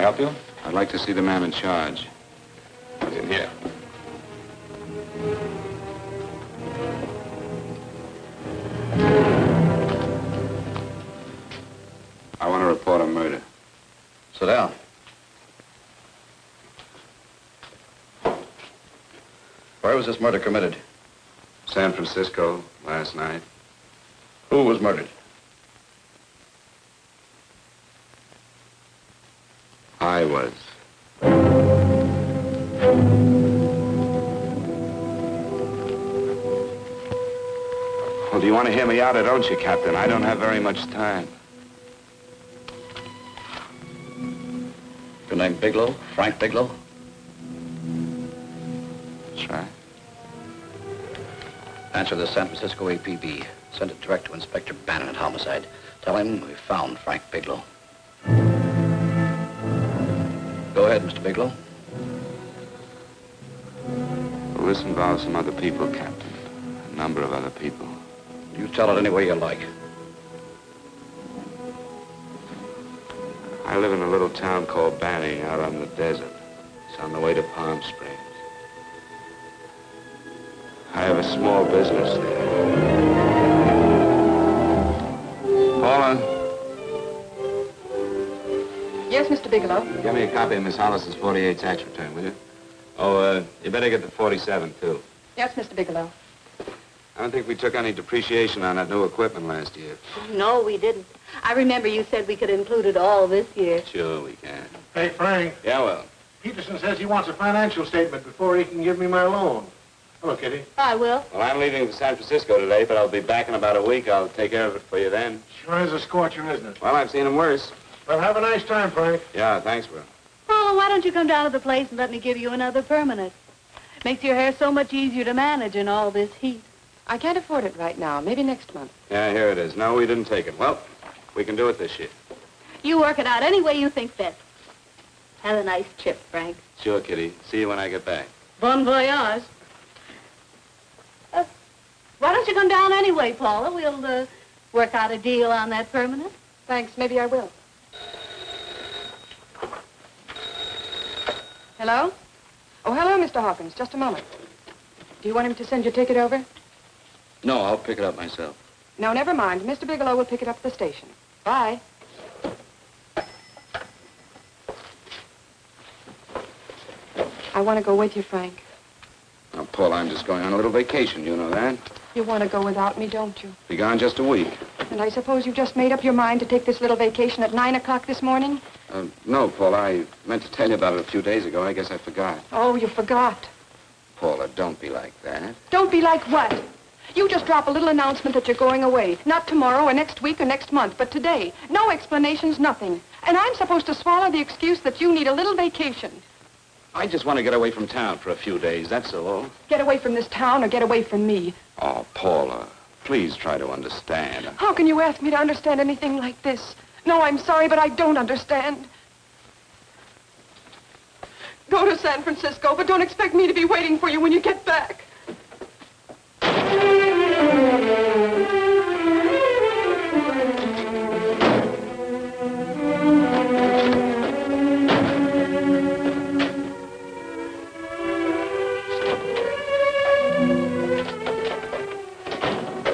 I help you? I'd like to see the man in charge. He's in here. I want to report a murder. Sit down. Where was this murder committed? San Francisco, last night. Who was murdered? I was. Well, do you want to hear me out or don't you, Captain? I don't have very much time. Your name Bigelow? Frank Bigelow? That's right. Answer the San Francisco APB. Send it direct to Inspector Bannon at Homicide. Tell him we found Frank Bigelow. Go ahead, Mr. Bigelow. Well, this involves some other people, Captain. A number of other people. You tell it any way you like. I live in a little town called Banning out on the desert. It's on the way to Palm Springs. I have a small business there. Paula? Yes, Mr. Bigelow. Give me a copy of Miss Hollis's 48 tax return, will you? Oh, you better get the 47, too. Yes, Mr. Bigelow. I don't think we took any depreciation on that new equipment last year. No, we didn't. I remember you said we could include it all this year. Sure we can. Hey, Frank. Yeah, well. Peterson says he wants a financial statement before he can give me my loan. Hello, Kitty. I will. Well, I'm leaving for San Francisco today, but I'll be back in about a week. I'll take care of it for you then. Sure is a scorcher, isn't it? Well, I've seen him worse. Well, have a nice time, Frank. Yeah, thanks, Will. Paula, why don't you come down to the place and let me give you another permanent? Makes your hair so much easier to manage in all this heat. I can't afford it right now. Maybe next month. Yeah, here it is. No, we didn't take it. Well, we can do it this year. You work it out any way you think best. Have a nice trip, Frank. Sure, Kitty. See you when I get back. Bon voyage. Why don't you come down anyway, Paula? We'll work out a deal on that permanent. Thanks. Maybe I will. Hello? Oh, hello, Mr. Hawkins. Just a moment. Do you want him to send your ticket over? No, I'll pick it up myself. No, never mind. Mr. Bigelow will pick it up at the station. Bye. I want to go with you, Frank. Now, Paul, I'm just going on a little vacation. You know that? You want to go without me, don't you? Be gone just a week. And I suppose you've just made up your mind to take this little vacation at 9 o'clock this morning? No, Paul, I meant to tell you about it a few days ago. I guess I forgot. Oh, you forgot. Paula, don't be like that. Don't be like what? You just drop a little announcement that you're going away. Not tomorrow or next week or next month, but today. No explanations, nothing. And I'm supposed to swallow the excuse that you need a little vacation. I just want to get away from town for a few days, that's all. Get away from this town or get away from me. Oh, Paula, please try to understand. How can you ask me to understand anything like this? No, I'm sorry, but I don't understand. Go to San Francisco, but don't expect me to be waiting for you when you get back.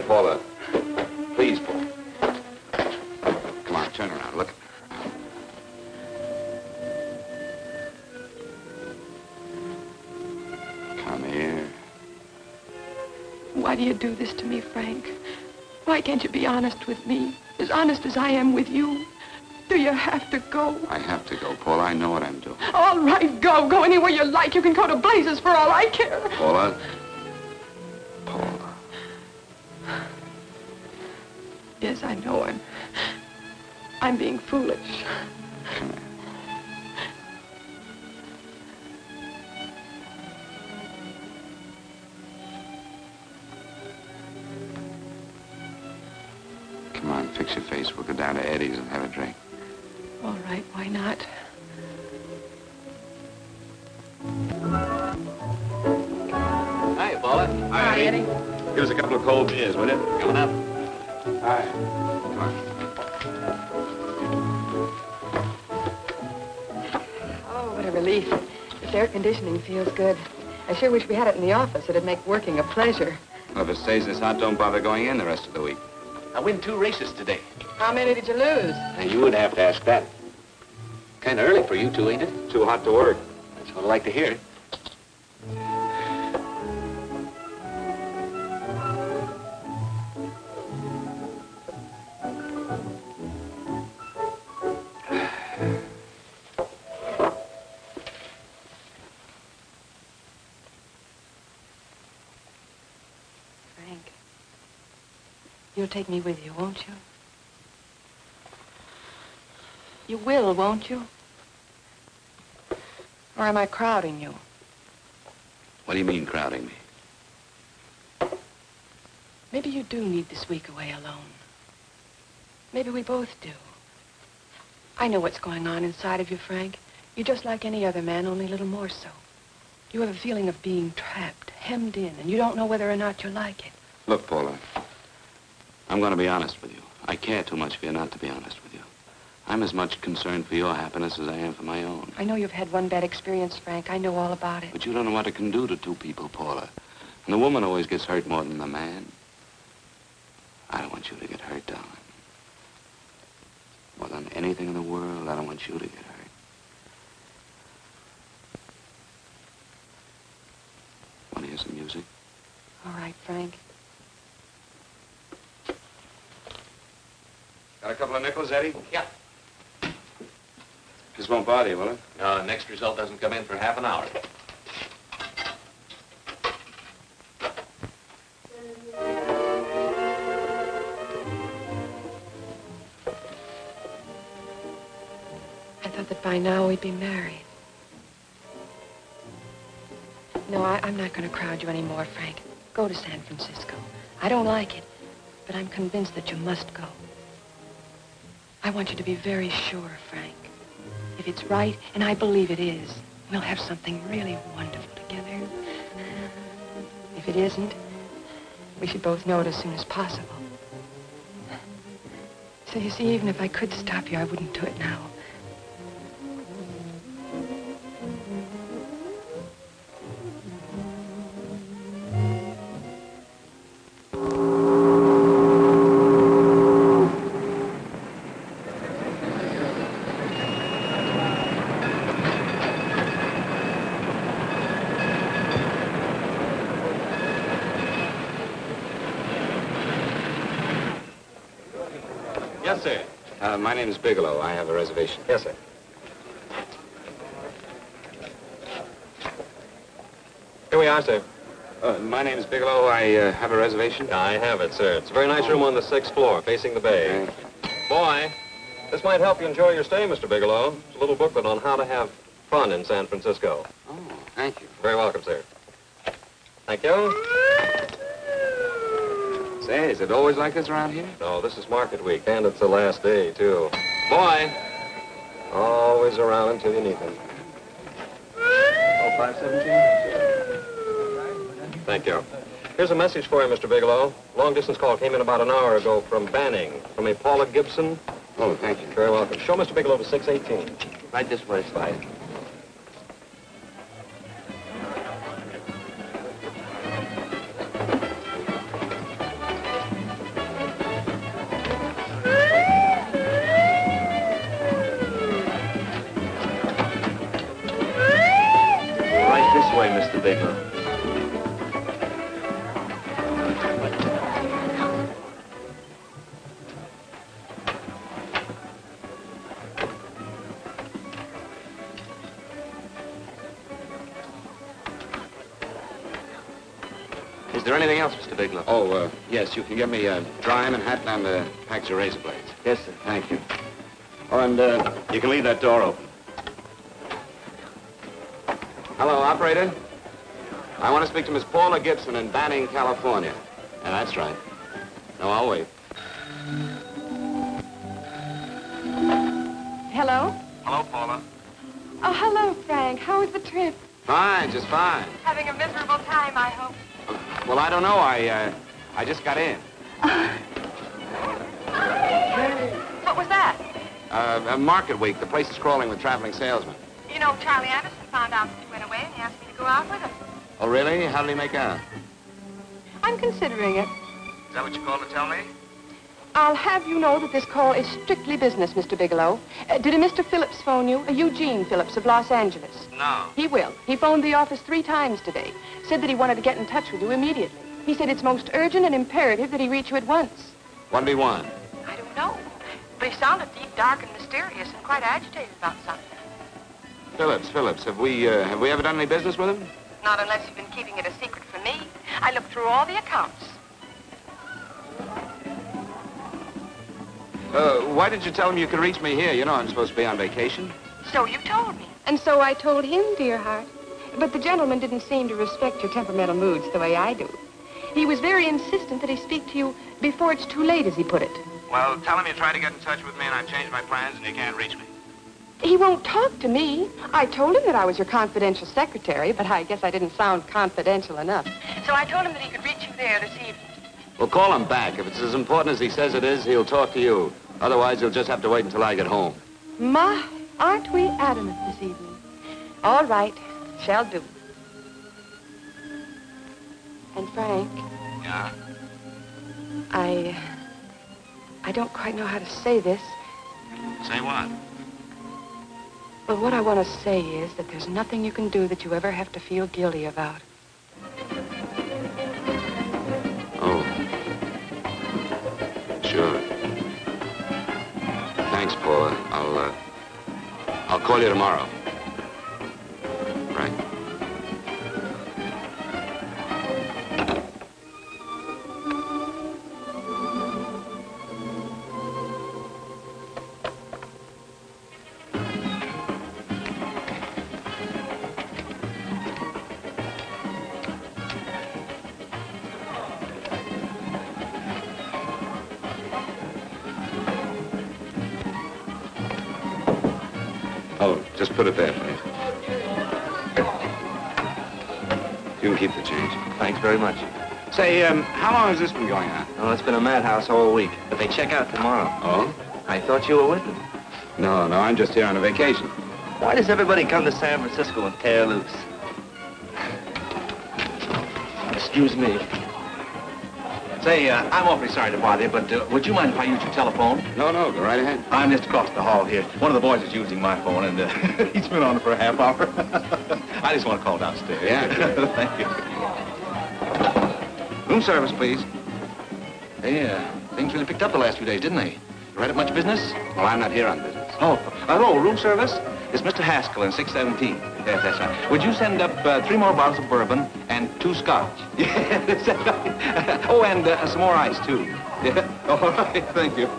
Paula, please, Paul. Come on, turn around, look. Come here. Why do you do this to me, Frank? Why can't you be honest with me? As honest as I am with you? Do you have to go? I have to go, Paula. I know what I'm doing. All right, go. Go anywhere you like. You can go to blazes for all I care. Paula. Paula. Yes, I know. I'm being foolish. Come here. Come on, fix your face. We'll go down to Eddie's and have a drink. All right, why not? Hi, Paula. Hi, Eddie. Give us a couple of cold beers, will you? Coming up. Hi. Come on. relief. This air conditioning feels good. I sure wish we had it in the office. It'd make working a pleasure. Well, if it stays this hot, don't bother going in the rest of the week. I win 2 races today. How many did you lose? Now, you would have to ask that. Kind of early for you two, ain't it? Too hot to work. That's what I like to hear. You'll take me with you, won't you? You will, won't you? Or am I crowding you? What do you mean, crowding me? Maybe you do need this week away alone. Maybe we both do. I know what's going on inside of you, Frank. You're just like any other man, only a little more so. You have a feeling of being trapped, hemmed in, and you don't know whether or not you like it. Look, Paula, I'm going to be honest with you. I care too much for you not to be honest with you. I'm as much concerned for your happiness as I am for my own. I know you've had one bad experience, Frank. I know all about it. But you don't know what it can do to two people, Paula. And the woman always gets hurt more than the man. I don't want you to get hurt, darling. More than anything in the world, I don't want you to get hurt. Want to hear some music? All right, Frank. Got a couple of nickels, Eddie? Yeah. This won't bother you, will it? Next result doesn't come in for half an hour. I thought that by now we'd be married. No, I'm not going to crowd you anymore, Frank. Go to San Francisco. I don't like it, but I'm convinced that you must go. I want you to be very sure, Frank. If it's right, and I believe it is, we'll have something really wonderful together. If it isn't, we should both know it as soon as possible. So you see, even if I could stop you, I wouldn't do it now. Yes, sir. My name is Bigelow. I have a reservation. Yes, sir. Here we are, sir. My name is Bigelow. I have a reservation. I have it, sir. It's a very nice room on the 6th floor, facing the bay. Boy, this might help you enjoy your stay, Mr. Bigelow. It's a little booklet on how to have fun in San Francisco. Oh, thank you. Very welcome, sir. Thank you. Say, is it always like this around here? No, this is market week, and it's the last day, too. Boy, always around until you need him. Oh, 517? Thank you. Here's a message for you, Mr. Bigelow. Long-distance call came in about an hour ago from Banning, from a Paula Gibson. Oh, thank you. Very welcome. Show Mr. Bigelow to 618. Right this way, Slide. Right this way, Mr. Bigelow. Is there anything else, Mr. Bigelow? Oh, yes, you can get me a dry Manhattan and a package of razor blades. Yes, sir. Thank you. Oh, and you can leave that door open. Hello, operator. I want to speak to Miss Paula Gibson in Banning, California. Yeah, that's right. No, I'll wait. Hello? Hello, Paula. Oh, hello, Frank. How was the trip? Fine, just fine. Having a miserable time, I hope. Well, I don't know. I just got in. What was that? Market week. The place is crawling with traveling salesmen. You know, Charlie Anderson found out that you went away and he asked me to go out with him. Oh, really? How did he make out? I'm considering it. Is that what you called to tell me? I'll have you know that this call is strictly business, Mr. Bigelow. Did a Mr. Phillips phone you? Eugene Phillips of Los Angeles. No. He will. He phoned the office 3 times today. Said that he wanted to get in touch with you immediately. He said it's most urgent and imperative that he reach you at once. What did he want? I don't know. But he sounded deep, dark, and mysterious and quite agitated about something. Phillips. Have we ever done any business with him? Not unless you've been keeping it a secret from me. I looked through all the accounts. Why didn't you tell him you could reach me here? You know I'm supposed to be on vacation. So you told me. And so I told him, dear heart. But the gentleman didn't seem to respect your temperamental moods the way I do. He was very insistent that he speak to you before it's too late, as he put it. Well, tell him you tried to get in touch with me and I've changed my plans and you can't reach me. He won't talk to me. I told him that I was your confidential secretary, but I guess I didn't sound confidential enough. So I told him that he could reach you there this evening. Well, call him back. If it's as important as he says it is, he'll talk to you. Otherwise, he'll just have to wait until I get home. My, aren't we adamant this evening? All right, shall do. And Frank, Yeah? I don't quite know how to say this. Say what? Well, what I want to say is that there's nothing you can do that you ever have to feel guilty about. Oh. Sure. Thanks, Paula. I'll call you tomorrow. Right. Oh, just put it there, please. You can keep the change. Thanks very much. Say, how long has this been going on? Oh, it's been a madhouse all week, but they check out tomorrow. Oh? I thought you were with them. No, I'm just here on a vacation. Why does everybody come to San Francisco and tear loose? Excuse me. Say, I'm awfully sorry to bother you, but would you mind if I use your telephone? No, go right ahead. I'm just across the hall here. One of the boys is using my phone, and he's been on it for a half hour. I just want to call downstairs. Yeah. Thank you. Room service, please. Hey, things really picked up the last few days, didn't they? You right at much business? Well, I'm not here on business. Oh, hello, room service? It's Mr. Haskell in 617. Yes, that's right. Would you send up 3 more bottles of bourbon and 2 scotch? Yeah, that's right. Oh, and some more ice, too. Yeah. All right, thank you.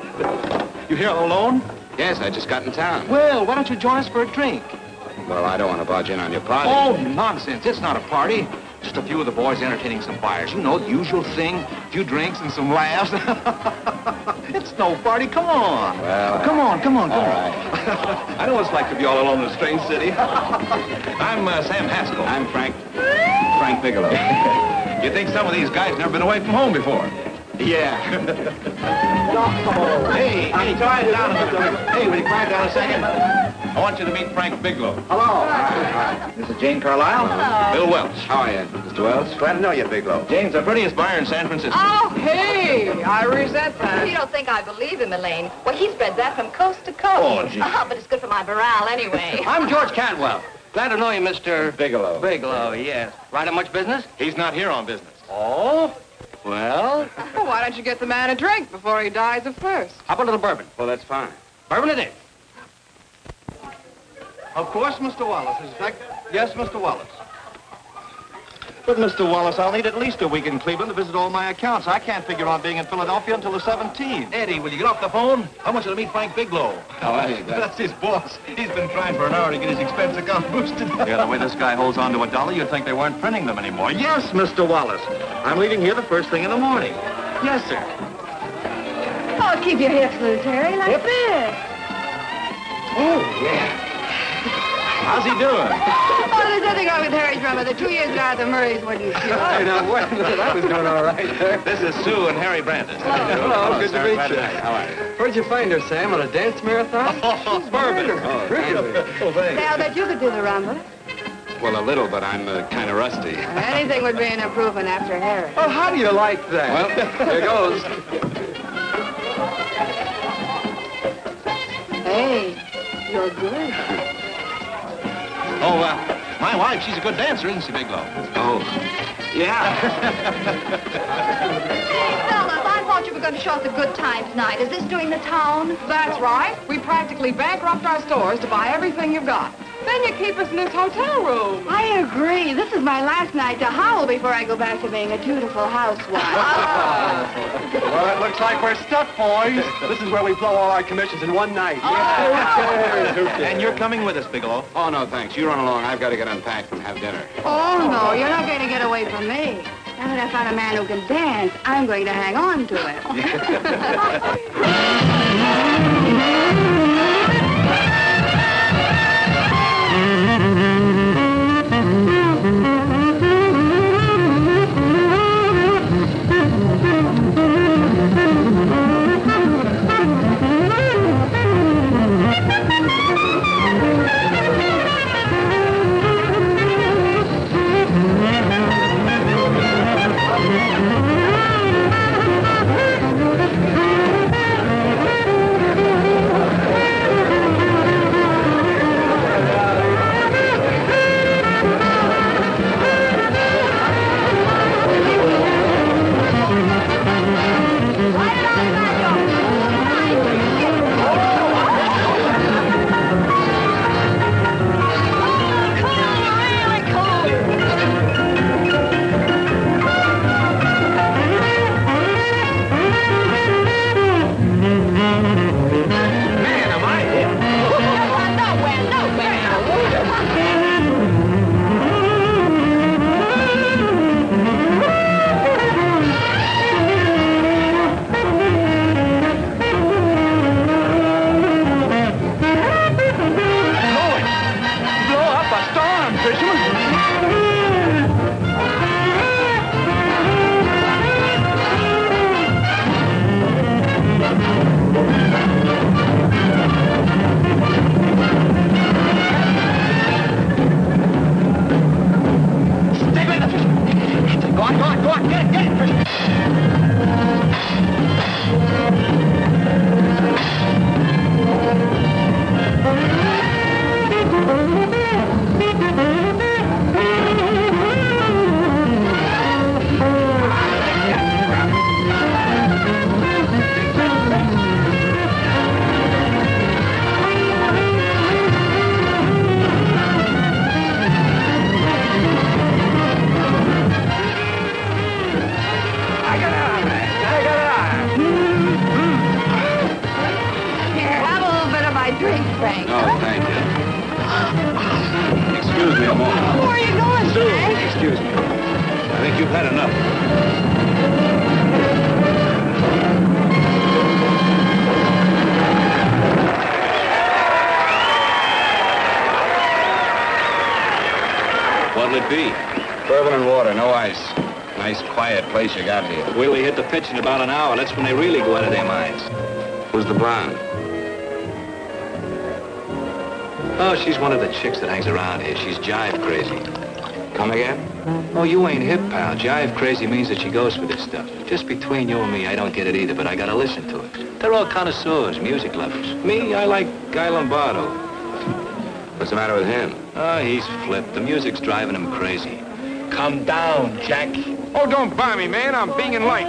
You here all alone? Yes, I just got in town. Well, why don't you join us for a drink? Well, I don't want to barge in on your party. Oh, nonsense. It's not a party. Just a few of the boys entertaining some buyers. You know, the usual thing. A few drinks and some laughs. It's no party. Come on. Well, come on. All right. I know what it's like to be all alone in a strange city. I'm Sam Haskell. I'm Frank Bigelow. You think some of these guys never been away from home before? Yeah. Hey, quiet down a minute. Hey, will you quiet down a second? I want you to meet Frank Bigelow. Hello. All right. This is Jane Carlisle. Hello. Bill Welch. How are you, Mr. Wells? Glad to know you, Bigelow. Jane's the prettiest buyer in San Francisco. Oh, hey, I resent that. You don't think I believe him, Elaine? Well, he spreads that from coast to coast. Oh, gee. But it's good for my morale anyway. I'm George Cantwell. Glad to know you, Mr. Bigelow. Bigelow, yes. Right at much business? He's not here on business. Oh? Well, Well, why don't you get the man a drink before he dies of thirst? how about a little bourbon? Well, that's fine. Bourbon it is. Of course, Mr. Wallace. In fact, yes, Mr. Wallace. But, Mr. Wallace, I'll need at least a week in Cleveland to visit all my accounts. I can't figure on being in Philadelphia until the 17th. Eddie, will you get off the phone? I want you to meet Frank Bigelow. How are you, That's his boss. He's been trying for an hour to get his expense account boosted. Yeah, the way this guy holds on to $1, you'd think they weren't printing them anymore. Yes, Mr. Wallace. I'm leaving here the first thing in the morning. Yes, sir. Oh, keep your hips loose, Harry, like this. Oh, yeah. How's he doing? Oh, there's nothing wrong with Harry's drummer. The 2 years ago, the Murrays wouldn't shoot. Hey, now, wait a minute. I was doing all right there. This is Sue and Harry Brandis. Hello, good to meet you. How are you? Where'd you find her, Sam? On a dance marathon? Bourbon. Really? Oh, thanks. Say, I'll bet you could do the rumba. Well, a little, but I'm kind of rusty. Anything would be an improvement after Harry. Oh, how do you like that? Well, here goes. Hey, you're good. Oh, my wife, she's a good dancer, isn't she, Bigelow? Oh, yeah. Fellas, I thought you were going to show us a good time tonight. Is this doing the town? That's right. We practically bankrupt our stores to buy everything you've got. Then you keep us in this hotel room. I agree. This is my last night to howl before I go back to being a dutiful housewife. Well, it looks like we're stuck, boys. This is where we blow all our commissions in one night. And you're coming with us, Bigelow. Oh, no, thanks. You run along. I've got to get unpacked and have dinner. Oh, no, you're not going to get away from me. Now that I found a man who can dance, I'm going to hang on to him. What'll it be? Bourbon and water, no ice. Nice, quiet place you got here. Wait till we hit the pitch in about an hour. That's when they really go out of their minds. Who's the blonde? Oh, she's one of the chicks that hangs around here. She's jive crazy. Come again? Oh, you ain't hip, pal. Jive crazy means that she goes for this stuff. Just between you and me, I don't get it either, but I gotta listen to it. They're all connoisseurs, music lovers. Me, I like Guy Lombardo. What's the matter with him? Oh, he's flipped. The music's driving him crazy. Come down, Jack. Oh, don't buy me, man. I'm being light.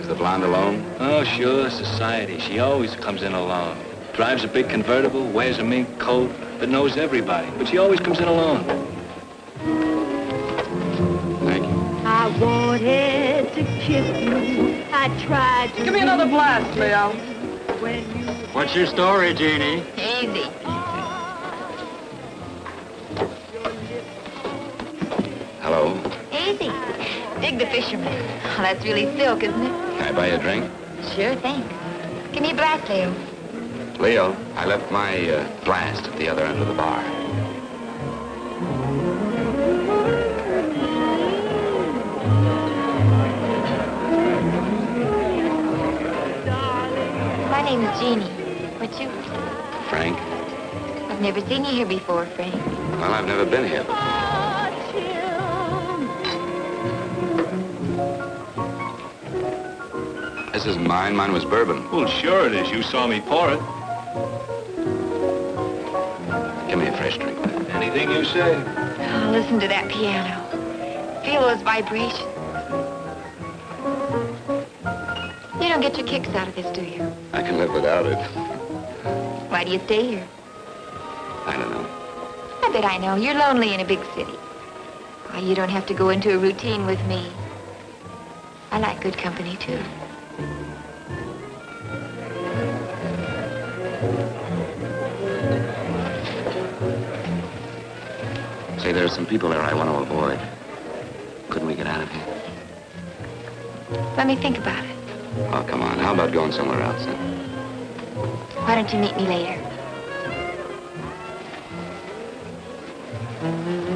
Is the blonde alone? Oh, sure, society. She always comes in alone. Drives a big convertible, wears a mink coat, but knows everybody. But she always comes in alone. Thank you. I wanted to kiss you. I tried to... Give me another blast, Leo. When you... What's your story, Jeannie? Easy. Hello. Easy. Dig the fisherman. Oh, that's really silk, isn't it? Can I buy you a drink? Sure thing. Give me a glass, Leo. Leo, I left my blast at the other end of the bar. My name is Jeannie. What's yours? Frank? I've never seen you here before, Frank. Well, I've never been here. This isn't mine. Mine was bourbon. Well, sure it is. You saw me pour it. Give me a fresh drink. Anything you say. Oh, listen to that piano. Feel those vibrations. You don't get your kicks out of this, do you? I can live without it. Why do you stay here? I don't know. I bet I know. You're lonely in a big city. Why, you don't have to go into a routine with me. I like good company, too. Say, there are some people there I want to avoid. Couldn't we get out of here? Let me think about it. Oh, come on. How about going somewhere else, then? Why don't you meet me later?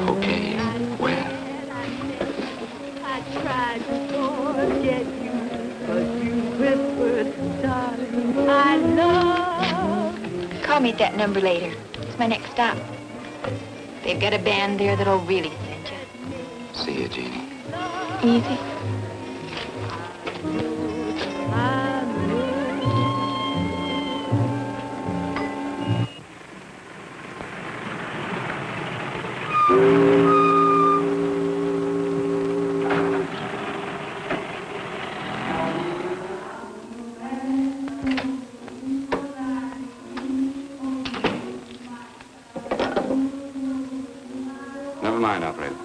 Okay. Where? I tried to forget you, but you whispered, darling, I love. Call me at that number later. It's my next stop. They've got a band there that'll really send you. See you, Jeannie. Easy. Never mind, operator.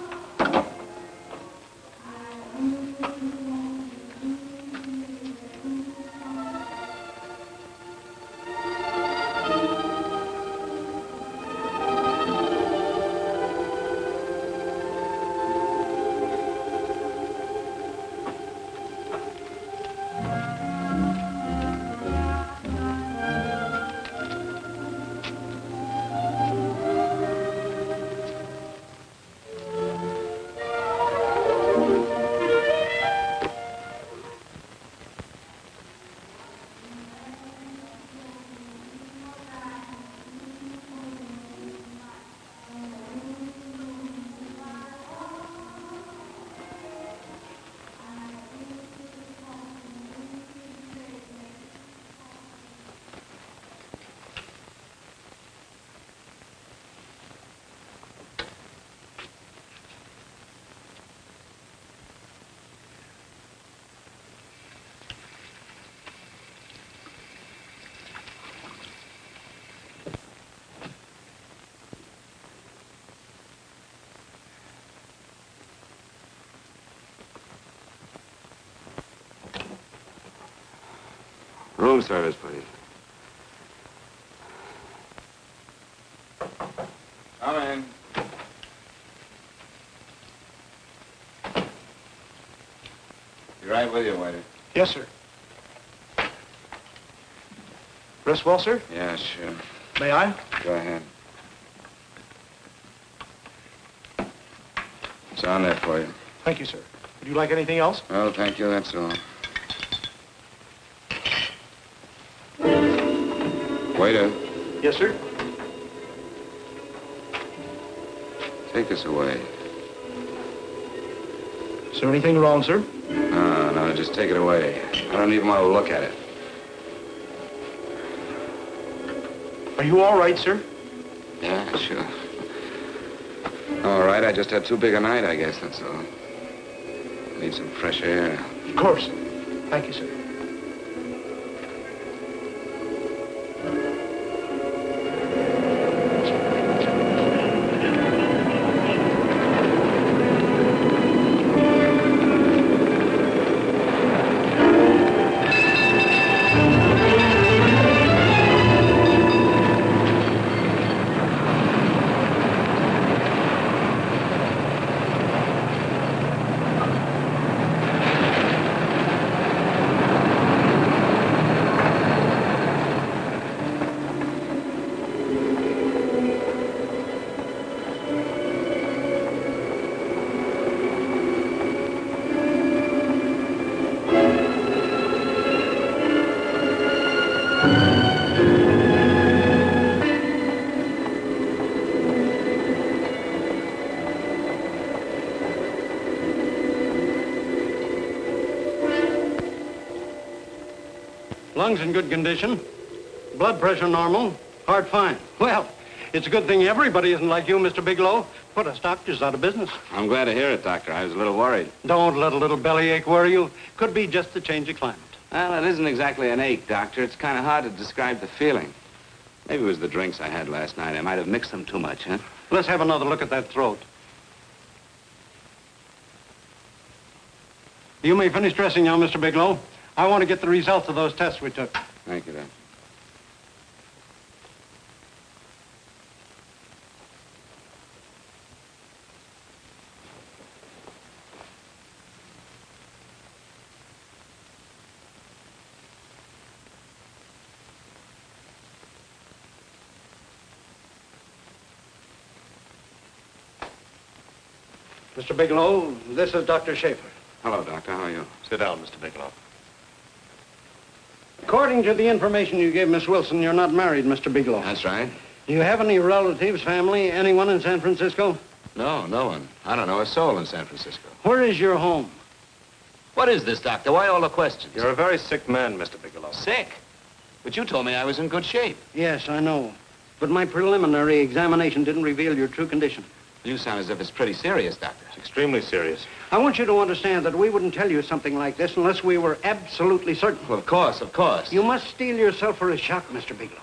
Room service, please. Come in. Be right with you, waiter. Yes, sir. Dress well, sir? Yeah, sure. May I? Go ahead. It's on there for you. Thank you, sir. Would you like anything else? Oh, thank you, that's all. Waiter, Yes, sir. take this away. Is there anything wrong, sir? No, just take it away. I don't even want to look at it. Are you all right, sir? Yeah, sure. All right, I just had too big a night, I guess, that's all. Need some fresh air. Of course. Thank you, sir. Lungs in good condition. Blood pressure normal. Heart fine. Well, it's a good thing everybody isn't like you, Mr. Bigelow. Put us doctors out of business. I'm glad to hear it, Doctor. I was a little worried. Don't let a little bellyache worry you. Could be just the change of climate. Well, it isn't exactly an ache, Doctor. It's kind of hard to describe the feeling. Maybe it was the drinks I had last night. I might have mixed them too much, huh? Let's have another look at that throat. You may finish dressing now, Mr. Bigelow. I want to get the results of those tests we took. Thank you, Doctor. Mr. Bigelow, this is Dr. Schaefer. Hello, Doctor. How are you? Sit down, Mr. Bigelow. According to the information you gave Miss Wilson, you're not married, Mr. Bigelow. That's right. Do you have any relatives, family, anyone in San Francisco? No, no one. I don't know a soul in San Francisco. Where is your home? What is this, Doctor? Why all the questions? You're a very sick man, Mr. Bigelow. Sick? But you told me I was in good shape. Yes, I know. But my preliminary examination didn't reveal your true condition. You sound as if it's pretty serious, Doctor. It's extremely serious. I want you to understand that we wouldn't tell you something like this unless we were absolutely certain. Well, of course, of course. You must steel yourself for a shock, Mr. Bigelow.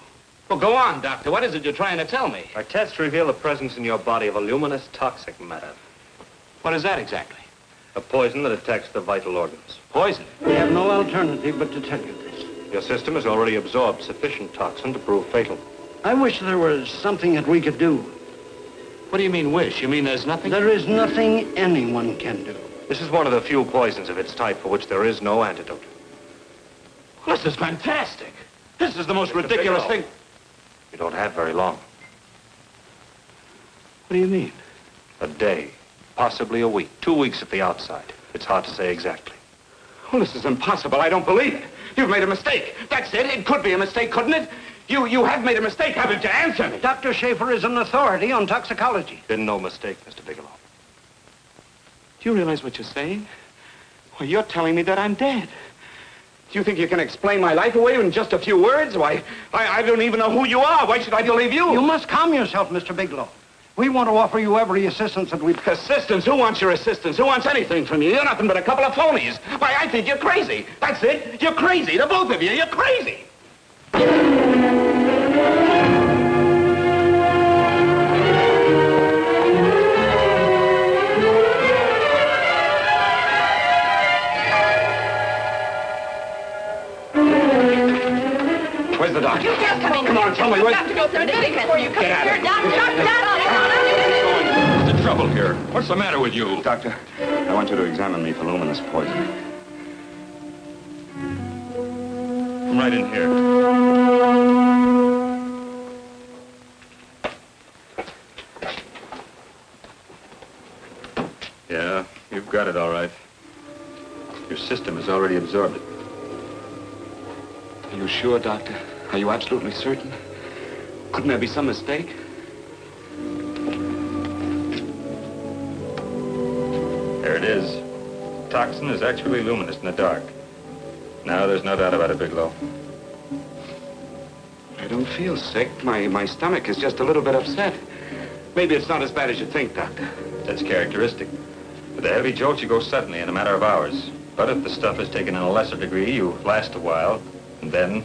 Well, go on, Doctor. What is it you're trying to tell me? Our tests reveal the presence in your body of a luminous toxic matter. What is that exactly? A poison that attacks the vital organs. Poison? We have no alternative but to tell you this. Your system has already absorbed sufficient toxin to prove fatal. I wish there was something that we could do. What do you mean, wish? You mean there's nothing? There is nothing anyone can do. This is one of the few poisons of its type for which there is no antidote. Well, this is fantastic. This is the most ridiculous thing. You don't have very long. What do you mean? A day, possibly a week, 2 weeks at the outside. It's hard to say exactly. Well, this is impossible. I don't believe it. You've made a mistake. That's it. It could be a mistake, couldn't it? You have made a mistake, haven't you? Answer me. Dr. Schaefer is an authority on toxicology. Been no mistake, Mr. Bigelow. Do you realize what you're saying? Well, you're telling me that I'm dead. Do you think you can explain my life away in just a few words? Why, I don't even know who you are. Why should I believe you? You must calm yourself, Mr. Bigelow. We want to offer you every assistance that we've... Assistance? Who wants your assistance? Who wants anything from you? You're nothing but a couple of phonies. Why, I think you're crazy. That's it. You're crazy. The both of you. You're crazy. Where's the doctor? You just come in. Come on, tell me. Where's... Doctor, go through the big before you come Get out of here. here. What's the trouble here? What's the matter with you? Doctor, I want you to examine me for luminous poison. Come right in here. Yeah, you've got it all right. Your system has already absorbed it. Are you sure, Doctor? Are you absolutely certain? Couldn't there be some mistake? There it is. Toxin is actually luminous in the dark. Now there's no doubt about it, Bigelow. I don't feel sick. My stomach is just a little bit upset. Maybe it's not as bad as you think, Doctor. That's characteristic. With a heavy jolt, you go suddenly in a matter of hours. But if the stuff is taken in a lesser degree, you last a while, and then...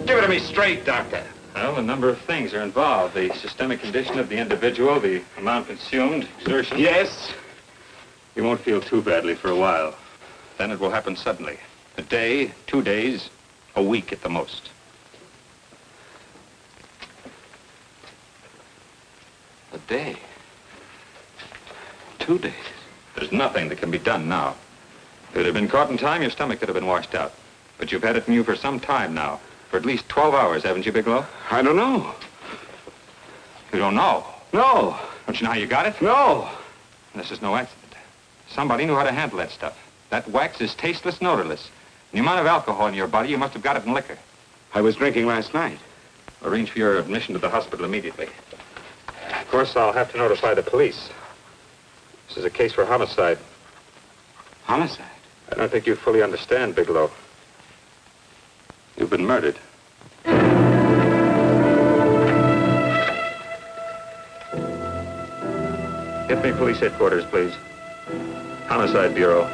Give it to me straight, Doctor. Well, a number of things are involved. The systemic condition of the individual, the amount consumed, exertion. Yes? You won't feel too badly for a while. Then it will happen suddenly. A day, 2 days, a week at the most. A day. 2 days. There's nothing that can be done now. If it had been caught in time, your stomach could have been washed out. But you've had it in you for some time now. For at least 12 hours, haven't you, Bigelow? I don't know. You don't know? No. Don't you know how you got it? No. This is no accident. Somebody knew how to handle that stuff. That wax is tasteless and odorless. The amount of alcohol in your body, you must have got it in liquor. I was drinking last night. Arrange for your admission to the hospital immediately. Of course, I'll have to notify the police. This is a case for homicide. Homicide? I don't think you fully understand, Bigelow. You've been murdered. Get me police headquarters, please. Homicide Bureau.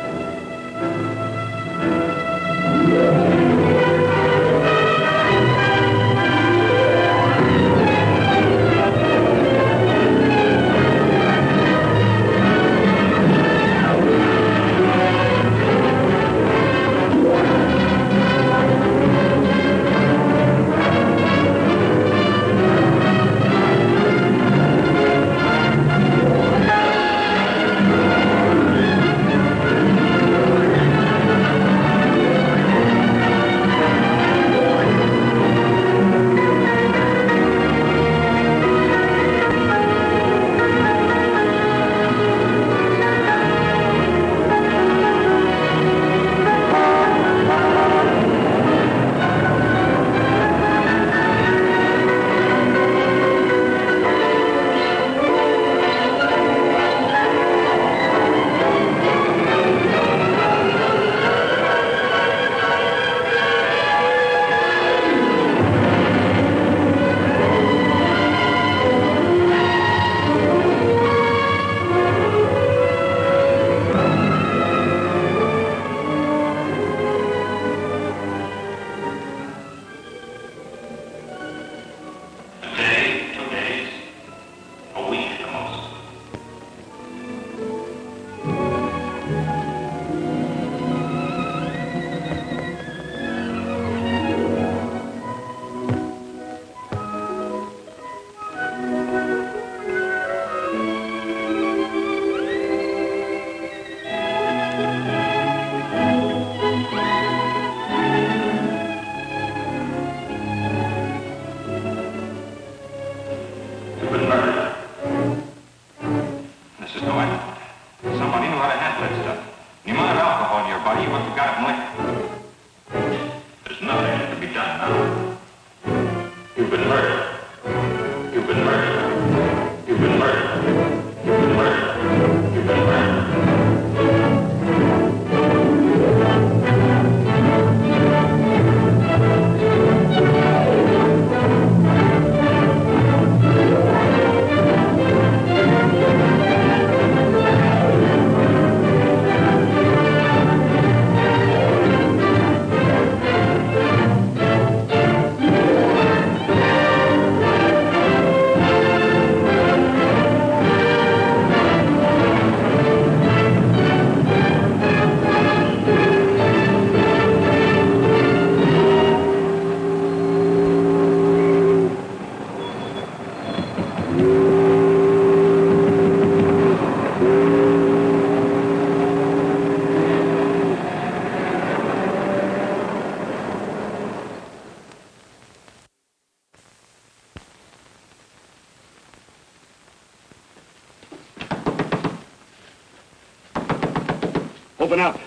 Open up.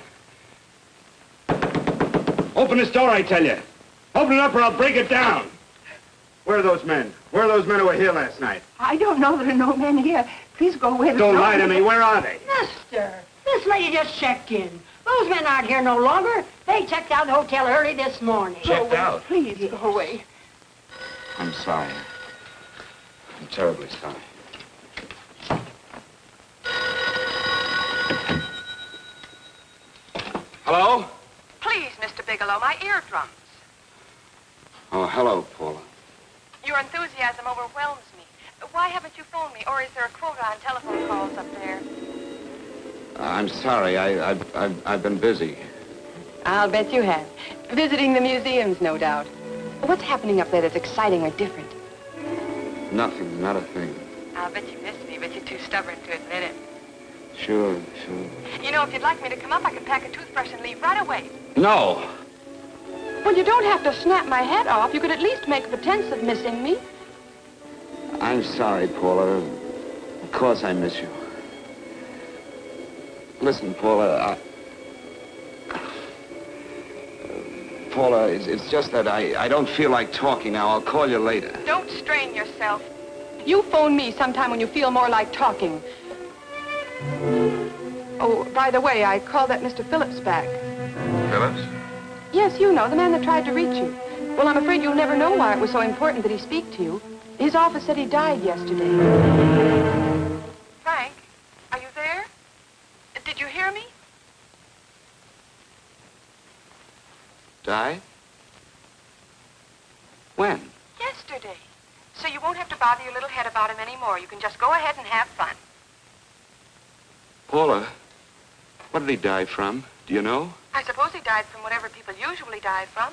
Open this door, I tell you. Open it up or I'll break it down. Where are those men? Where are those men who were here last night? I don't know. There are no men here. Please go away. Don't lie to me. Where are they? Mister, this lady just checked in. Those men aren't here no longer. They checked out the hotel early this morning. Checked out? Please go away. I'm sorry. I'm terribly sorry. Hello? Please, Mr. Bigelow, my eardrums. Oh, hello, Paula. Your enthusiasm overwhelms me. Why haven't you phoned me, or is there a quota on telephone calls up there? I'm sorry. I've been busy. I'll bet you have. Visiting the museums, no doubt. What's happening up there that's exciting or different? Nothing, not a thing. I'll bet you miss me, but you're too stubborn to admit it. Sure. You know, if you'd like me to come up, I could pack a toothbrush and leave right away. No. Well, you don't have to snap my head off. You could at least make a pretense of missing me. I'm sorry, Paula. Of course I miss you. Listen, Paula, Paula, it's just that I don't feel like talking now. I'll call you later. Don't strain yourself. You phone me sometime when you feel more like talking. Oh, by the way, I called that Mr. Phillips back. Phillips? Yes, you know, the man that tried to reach you. Well, I'm afraid you'll never know why it was so important that he speak to you. His office said he died yesterday. Frank, are you there? Did you hear me? Die? When? Yesterday. So you won't have to bother your little head about him anymore. You can just go ahead and have fun. Paula, what did he die from? Do you know? I suppose he died from whatever people usually die from.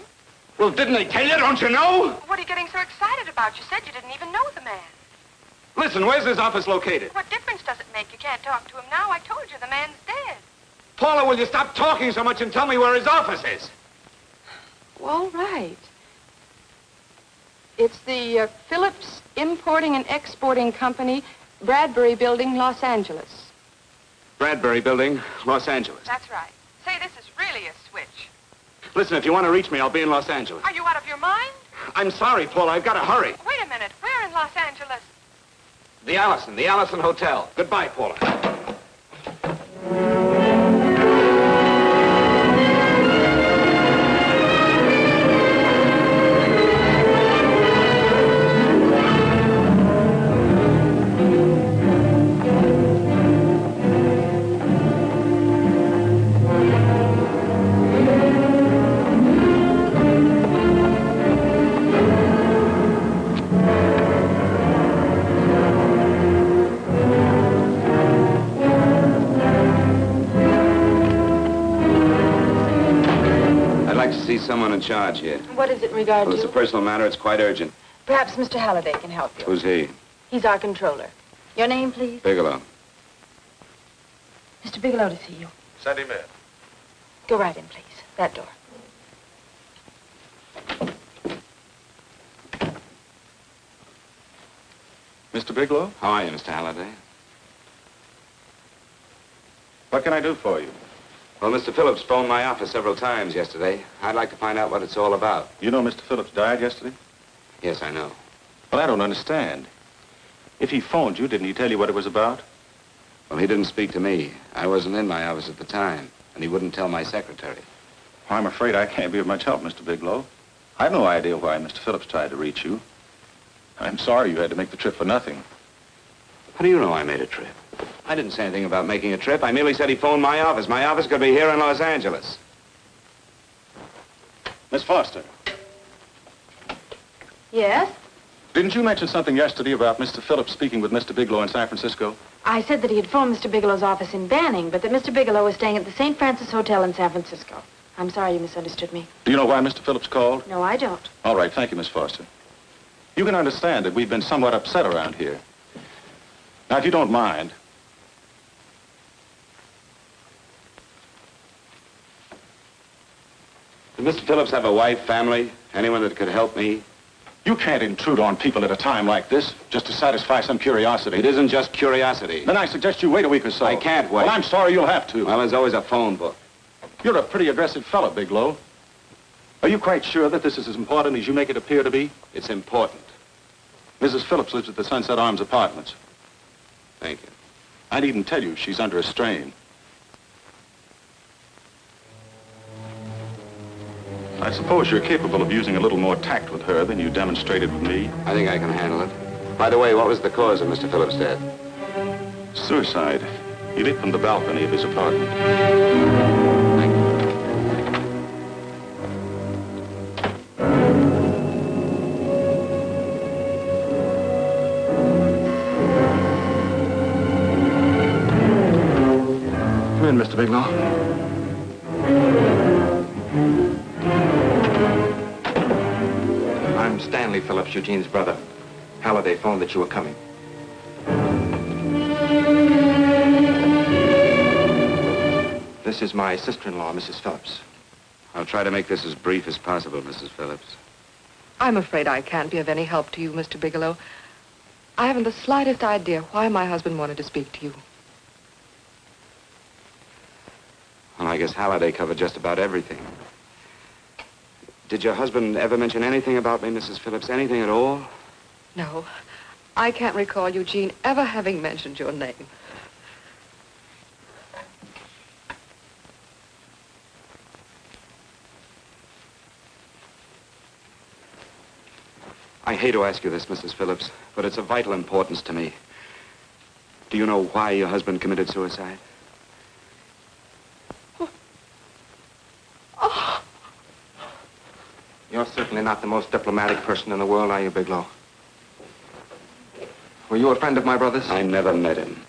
Well, didn't they tell you? Don't you know? What are you getting so excited about? You said you didn't even know the man. Listen, where's his office located? What difference does it make? You can't talk to him now. I told you the man's dead. Paula, will you stop talking so much and tell me where his office is? All right. It's the Phillips Importing and Exporting Company, Bradbury Building, Los Angeles. Bradbury Building, Los Angeles. That's right. Say, this is really a switch. Listen, if you want to reach me, I'll be in Los Angeles. Are you out of your mind? I'm sorry, Paula. I've got to hurry. Wait a minute. Where in Los Angeles? The Allison Hotel. Goodbye, Paula. Someone in charge here. What is it in regard Well, it's to? a personal matter. It's quite urgent. Perhaps Mr. Halliday can help you. Who's he? He's our controller. Your name, please? Bigelow. Mr. Bigelow to see you. Send him in. Go right in, please. That door. Mr. Bigelow? How are you, Mr. Halliday? What can I do for you? Well, Mr. Phillips phoned my office several times yesterday. I'd like to find out what it's all about. You know Mr. Phillips died yesterday? Yes, I know. Well, I don't understand. If he phoned you, didn't he tell you what it was about? Well, he didn't speak to me. I wasn't in my office at the time, and he wouldn't tell my secretary. Well, I'm afraid I can't be of much help, Mr. Bigelow. I've no idea why Mr. Phillips tried to reach you. I'm sorry you had to make the trip for nothing. How do you know I made a trip? I didn't say anything about making a trip. I merely said he phoned my office. My office could be here in Los Angeles. Miss Foster, Yes? didn't you mention something yesterday about Mr. Phillips speaking with Mr. Bigelow in San Francisco? I said that he had phoned Mr. Bigelow's office in Banning, but that Mr. Bigelow was staying at the St. Francis Hotel in San Francisco. I'm sorry you misunderstood me. Do you know why Mr. Phillips called? No, I don't. All right, thank you, Miss Foster. You can understand that we've been somewhat upset around here. Now, if you don't mind, Does Mr. Phillips have a wife, family, anyone that could help me? you can't intrude on people at a time like this just to satisfy some curiosity. It isn't just curiosity. Then I suggest you wait a week or so. I can't wait. Well, I'm sorry you'll have to. Well, there's always a phone book. You're a pretty aggressive fellow, Bigelow. Are you quite sure that this is as important as you make it appear to be? It's important. Mrs. Phillips lives at the Sunset Arms Apartments. Thank you. I needn't tell you she's under a strain. I suppose you're capable of using a little more tact with her than you demonstrated with me. I think I can handle it. By the way, what was the cause of Mr. Phillips' death? Suicide. He leaped from the balcony of his apartment. Come in, Mr. Bigelow. I'm Stanley Phillips, Eugene's brother. Halliday phoned that you were coming. This is my sister-in-law, Mrs. Phillips. I'll try to make this as brief as possible, Mrs. Phillips. I'm afraid I can't be of any help to you, Mr. Bigelow. I haven't the slightest idea why my husband wanted to speak to you. I guess Halliday covered just about everything. Did your husband ever mention anything about me, Mrs. Phillips? Anything at all? No. I can't recall Eugene ever having mentioned your name. I hate to ask you this, Mrs. Phillips, but it's of vital importance to me. Do you know why your husband committed suicide? Oh. You're certainly not the most diplomatic person in the world, are you, Bigelow? Were you a friend of my brother's? I never met him.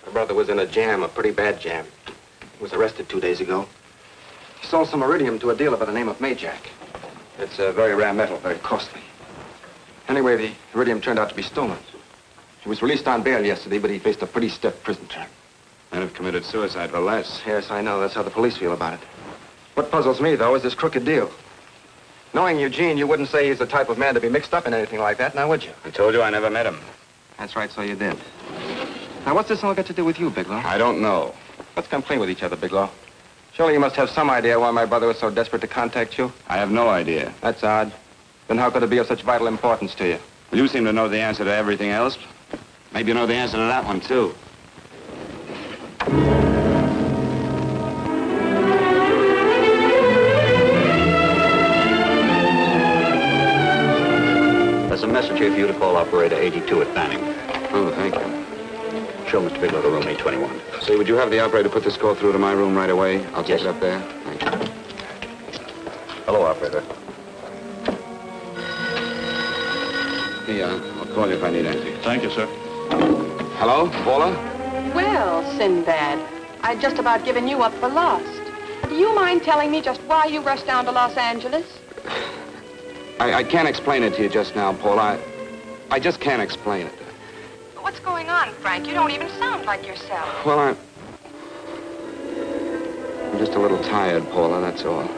My brother was in a jam, a pretty bad jam. He was arrested 2 days ago. He sold some iridium to a dealer by the name of Majak. It's a very rare metal, very costly. Anyway, the iridium turned out to be stolen. He was released on bail yesterday, but he faced a pretty stiff prison term. And have committed suicide for less. Yes, I know. That's how the police feel about it. What puzzles me, though, is this crooked deal. Knowing Eugene, you wouldn't say he's the type of man to be mixed up in anything like that, now would you? I told you I never met him. That's right, so you did. Now, what's this all got to do with you, Bigelow? I don't know. Let's come clean with each other, Bigelow. Surely you must have some idea why my brother was so desperate to contact you. I have no idea. That's odd. Then how could it be of such vital importance to you? Well, you seem to know the answer to everything else. Maybe you know the answer to that one, too. There's a message here for you to call operator 82 at Banning. Oh, thank you. Show Mr. Bigelow to room 821. Say, would you have the operator put this call through to my room right away? I'll take it up there. Thank you. Hello, operator. Yeah, I'll call you if I need anything. Thank you, sir. Hello, Paula? Well, Sinbad, I'd just about given you up for lost. Do you mind telling me just why you rushed down to Los Angeles? I can't explain it to you just now, Paula. I just can't explain it. What's going on, Frank? You don't even sound like yourself. Well, I'm just a little tired, Paula, that's all.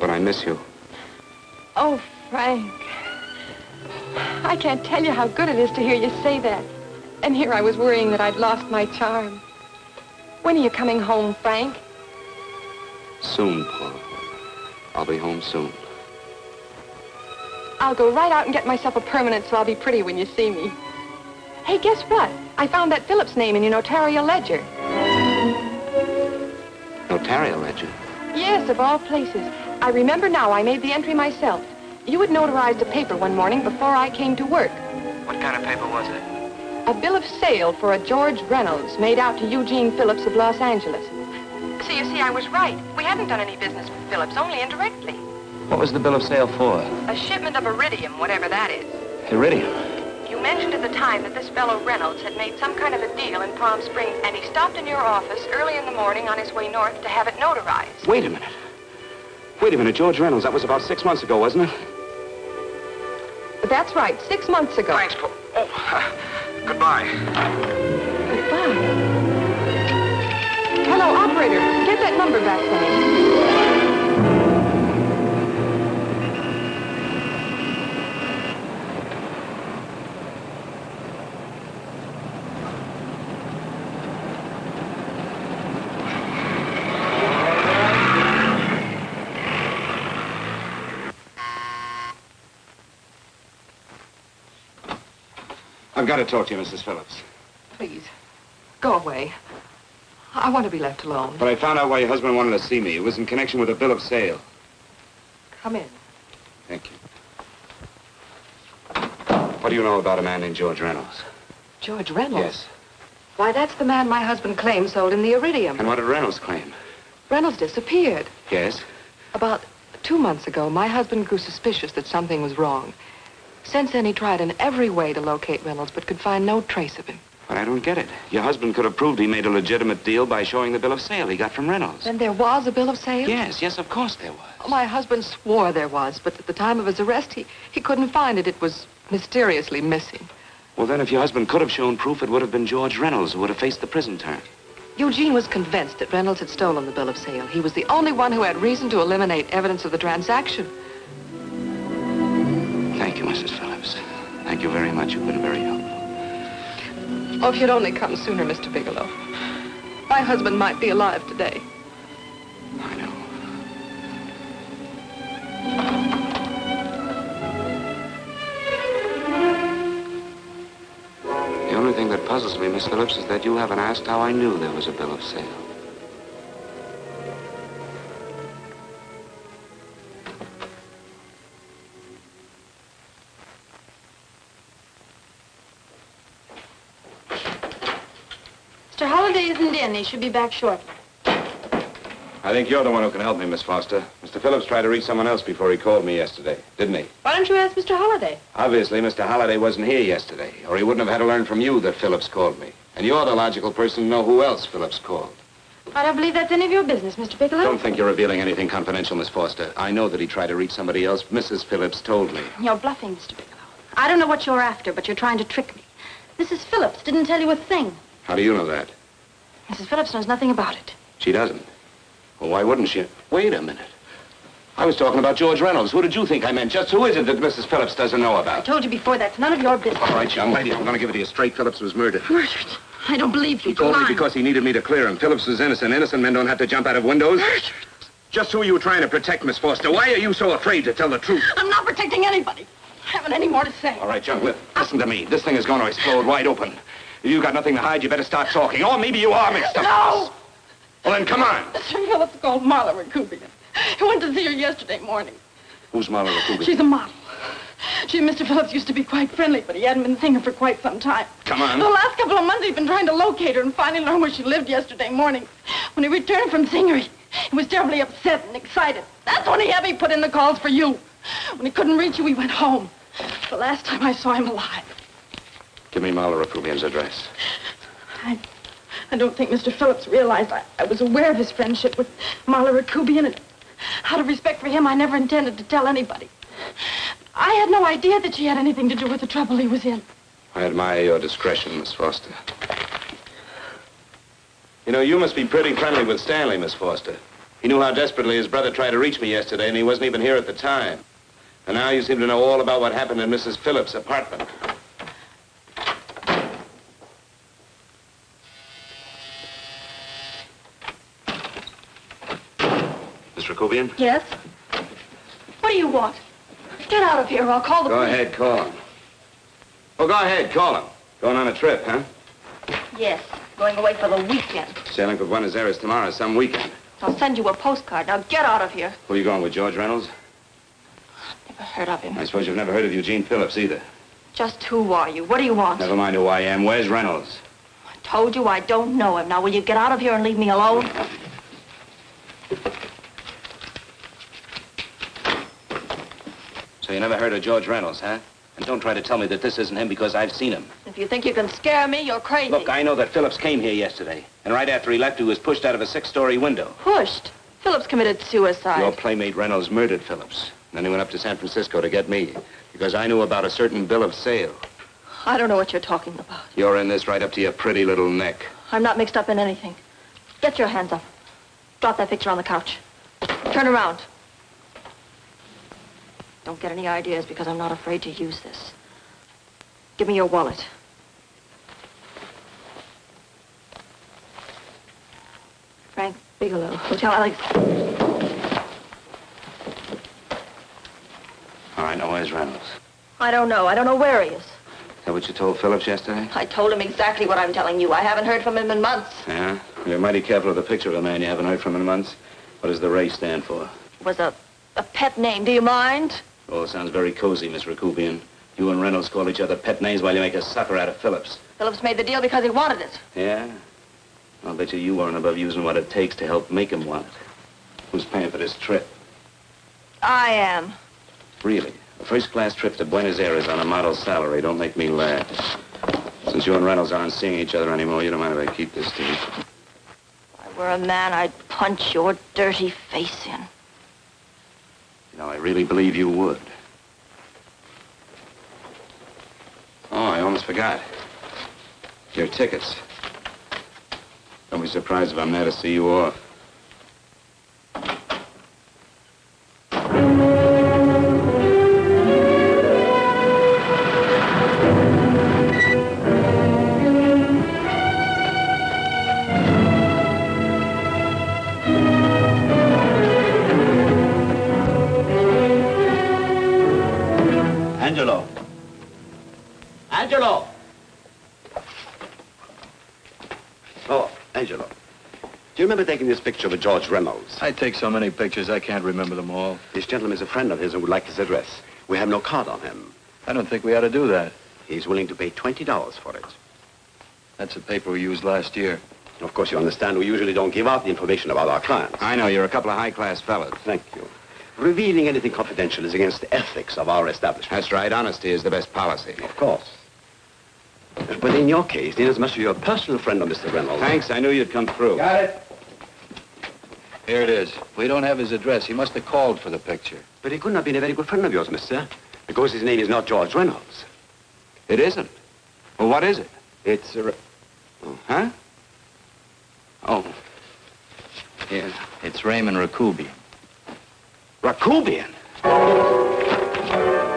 But I miss you. Oh, Frank. I can't tell you how good it is to hear you say that. And here I was worrying that I'd lost my charm. When are you coming home, Frank? Soon, Paula. I'll be home soon. I'll go right out and get myself a permanent so I'll be pretty when you see me. Hey, guess what? I found that Phillips name in your notarial ledger. Notarial ledger? Yes, of all places. I remember now I made the entry myself. You had notarized a paper one morning before I came to work. What kind of paper was it? A bill of sale for a George Reynolds made out to Eugene Phillips of Los Angeles. So you see, I was right. We hadn't done any business with Phillips, only indirectly. What was the bill of sale for? A shipment of iridium, whatever that is. Iridium? You mentioned at the time that this fellow Reynolds had made some kind of a deal in Palm Springs, and he stopped in your office early in the morning on his way north to have it notarized. Wait a minute. Wait a minute, George Reynolds. That was about 6 months ago, wasn't it? That's right, 6 months ago. Thanks, Paul. Goodbye. Goodbye. Hello, operator. Get that number back for me. I've got to talk to you, Mrs. Phillips. Please, go away. I want to be left alone. But I found out why your husband wanted to see me. It was in connection with a bill of sale. Come in. Thank you. What do you know about a man named George Reynolds? George Reynolds? Yes. Why, that's the man my husband claimed sold him the iridium. And what did Reynolds claim? Reynolds disappeared. Yes? About 2 months ago, my husband grew suspicious that something was wrong. Since then, he tried in every way to locate Reynolds, but could find no trace of him. But I don't get it. Your husband could have proved he made a legitimate deal by showing the bill of sale he got from Reynolds. Then there was a bill of sale? Yes, of course there was. Oh, my husband swore there was, but at the time of his arrest, he couldn't find it. It was mysteriously missing. Well, then, if your husband could have shown proof, it would have been George Reynolds who would have faced the prison term. Eugene was convinced that Reynolds had stolen the bill of sale. He was the only one who had reason to eliminate evidence of the transaction. Thank you, Mrs. Thank you very much. You've been very helpful. Oh, if you'd only come sooner, Mr. Bigelow. My husband might be alive today. I know. The only thing that puzzles me, Miss Phillips, is that you haven't asked how I knew there was a bill of sale. Mr. Holliday isn't in. He should be back shortly. I think you're the one who can help me, Miss Foster. Mr. Phillips tried to reach someone else before he called me yesterday, didn't he? Why don't you ask Mr. Holliday? Obviously, Mr. Holliday wasn't here yesterday, or he wouldn't have had to learn from you that Phillips called me. And you're the logical person to know who else Phillips called. I don't believe that's any of your business, Mr. Bigelow. Don't think you're revealing anything confidential, Miss Foster. I know that he tried to reach somebody else. Mrs. Phillips told me. You're bluffing, Mr. Bigelow. I don't know what you're after, but you're trying to trick me. Mrs. Phillips didn't tell you a thing. How do you know that? Mrs. Phillips knows nothing about it. She doesn't. Well, why wouldn't she? Wait a minute. I was talking about George Reynolds. Who did you think I meant? Just who is it that Mrs. Phillips doesn't know I about? told you before, that's none of your business. All right, young lady, I'm going to give it to you straight. Phillips was murdered. Murdered? I don't believe you. He told me because he needed me to clear him. Phillips was innocent. Innocent men don't have to jump out of windows. Murdered? Just who are you trying to protect, Miss Foster? Why are you so afraid to tell the truth? I'm not protecting anybody. I haven't any more to say. All right, young lady, listen to me. This thing is going to explode wide open. If you've got nothing to hide, you better start talking. Or maybe you are mixed up. No! Well, then, come on. Mr. Phillips called Marla Rakubian. He went to see her yesterday morning. Who's Marla Rakubian? She's a model. She and Mr. Phillips used to be quite friendly, but he hadn't been seeing her for quite some time. Come on. The last couple of months he'd been trying to locate her and finally learned where she lived yesterday morning. When he returned from seeing her, he was terribly upset and excited. That's when he put in the calls for you. When he couldn't reach you, he went home. The last time I saw him alive. Give me Marla Rakubian's address. I don't think Mr. Phillips realized I was aware of his friendship with Marla Rakubian, and out of respect for him, I never intended to tell anybody. I had no idea that she had anything to do with the trouble he was in. I admire your discretion, Miss Foster. You know, you must be pretty friendly with Stanley, Miss Foster. He knew how desperately his brother tried to reach me yesterday, and he wasn't even here at the time. And now you seem to know all about what happened in Mrs. Phillips' apartment. Miss Rakubian? Yes? What do you want? Get out of here or I'll call the Go police. ahead, call him. Oh, go ahead, call him. Going on a trip, huh? Yes, going away for the weekend. Sailing for Buenos Aires tomorrow, some weekend. I'll send you a postcard. Now get out of here. Who are you going with, George Reynolds? Never heard of him. I suppose you've never heard of Eugene Phillips either. Just who are you? What do you want? Never mind who I am. Where's Reynolds? I told you I don't know him. Now will you get out of here and leave me alone? So you never heard of George Reynolds, huh? And don't try to tell me that this isn't him because I've seen him. If you think you can scare me, you're crazy. Look, I know that Phillips came here yesterday. And right after he left, he was pushed out of a 6-story window. Pushed? Phillips committed suicide. Your playmate Reynolds murdered Phillips. Then he went up to San Francisco to get me. Because I knew about a certain bill of sale. I don't know what you're talking about. You're in this right up to your pretty little neck. I'm not mixed up in anything. Get your hands up. Drop that picture on the couch. Turn around. Don't get any ideas because I'm not afraid to use this. Give me your wallet. Frank Bigelow, Hotel Alex. All right, now where's Reynolds? I don't know. I don't know where he is. Is that what you told Phillips yesterday? I told him exactly what I'm telling you. I haven't heard from him in months. Yeah? You're mighty careful of the picture of a man you haven't heard from in months. What does the Ray stand for? It was a pet name. Do you mind? Oh, it sounds very cozy, Miss Rakubian. You and Reynolds call each other pet names while you make a sucker out of Phillips. Phillips made the deal because he wanted it. Yeah? I'll bet you weren't above using what it takes to help make him want it. Who's paying for this trip? I am. Really? A first-class trip to Buenos Aires on a model salary. Don't make me laugh. Since you and Reynolds aren't seeing each other anymore, you don't mind if I keep this to you? If I were a man, I'd punch your dirty face in. You know, I really believe you would. Oh, I almost forgot. Your tickets. Don't be surprised if I'm there to see you off. Angelo. Angelo! Oh, Angelo. Do you remember taking this picture of George Reynolds? I take so many pictures, I can't remember them all. This gentleman is a friend of his and would like his address. We have no card on him. I don't think we ought to do that. He's willing to pay $20 for it. That's the paper we used last year. Of course, you understand we usually don't give out the information about our clients. I know, you're a couple of high-class fellas. Thank you. Revealing anything confidential is against the ethics of our establishment. That's right. Honesty is the best policy. Of course. But in your case, inasmuch as you're a personal friend of Mr. Reynolds... Thanks. I knew you'd come through. Got it. Here it is. We don't have his address. He must have called for the picture. But he couldn't have been a very good friend of yours, mister. Because his name is not George Reynolds. It isn't? Well, what is it? It's a... Huh? Oh. Yes. It's Raymond Rakubian. Rakubian?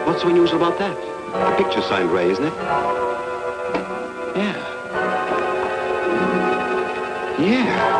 What's so unusual about that? The picture's signed Ray, isn't it? Yeah. Yeah.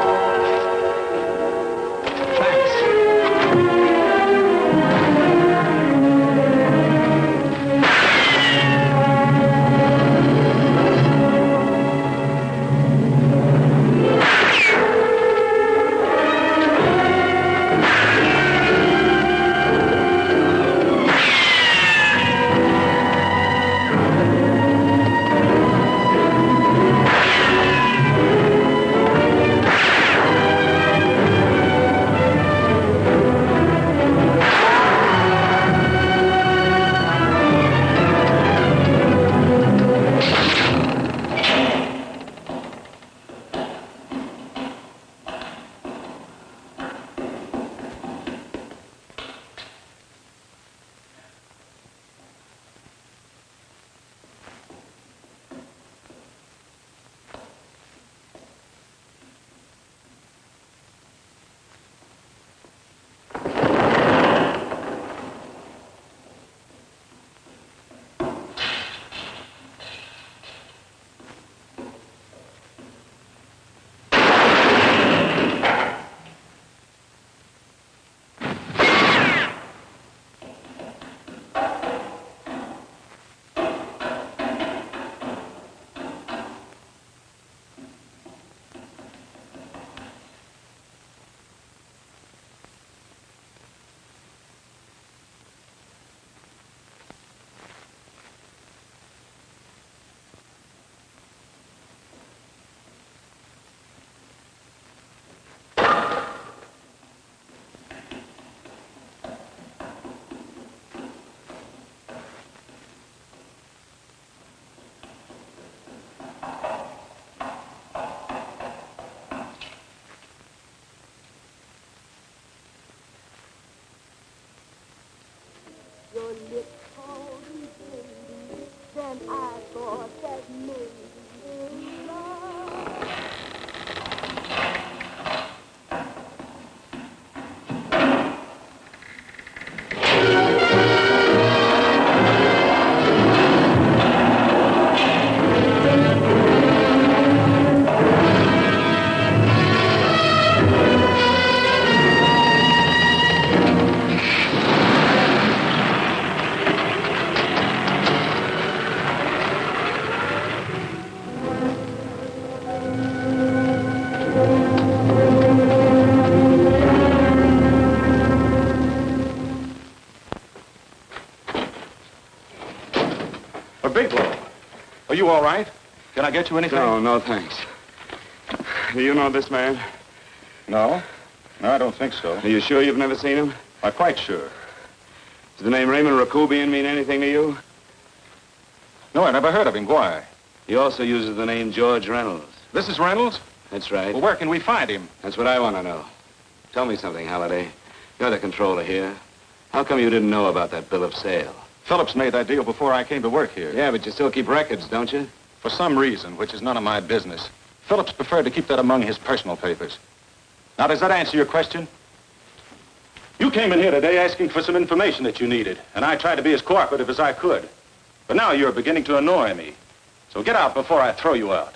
Your lips cold and baby, then I thought that maybe love. Bigelow, are you all right? Can I get you anything? No, thanks. Do you know this man? No. No, I don't think so. Are you sure you've never seen him? I'm quite sure. Does the name Raymond Rakubian mean anything to you? No, I never heard of him. Why? He also uses the name George Reynolds. This is Reynolds? That's right. Well, where can we find him? That's what I want to know. Tell me something, Halliday. You're the controller here. How come you didn't know about that bill of sale? Phillips made that deal before I came to work here. Yeah, but you still keep records, don't you? For some reason, which is none of my business, Phillips preferred to keep that among his personal papers. Now, does that answer your question? You came in here today asking for some information that you needed, and I tried to be as cooperative as I could. But now you're beginning to annoy me. So get out before I throw you out.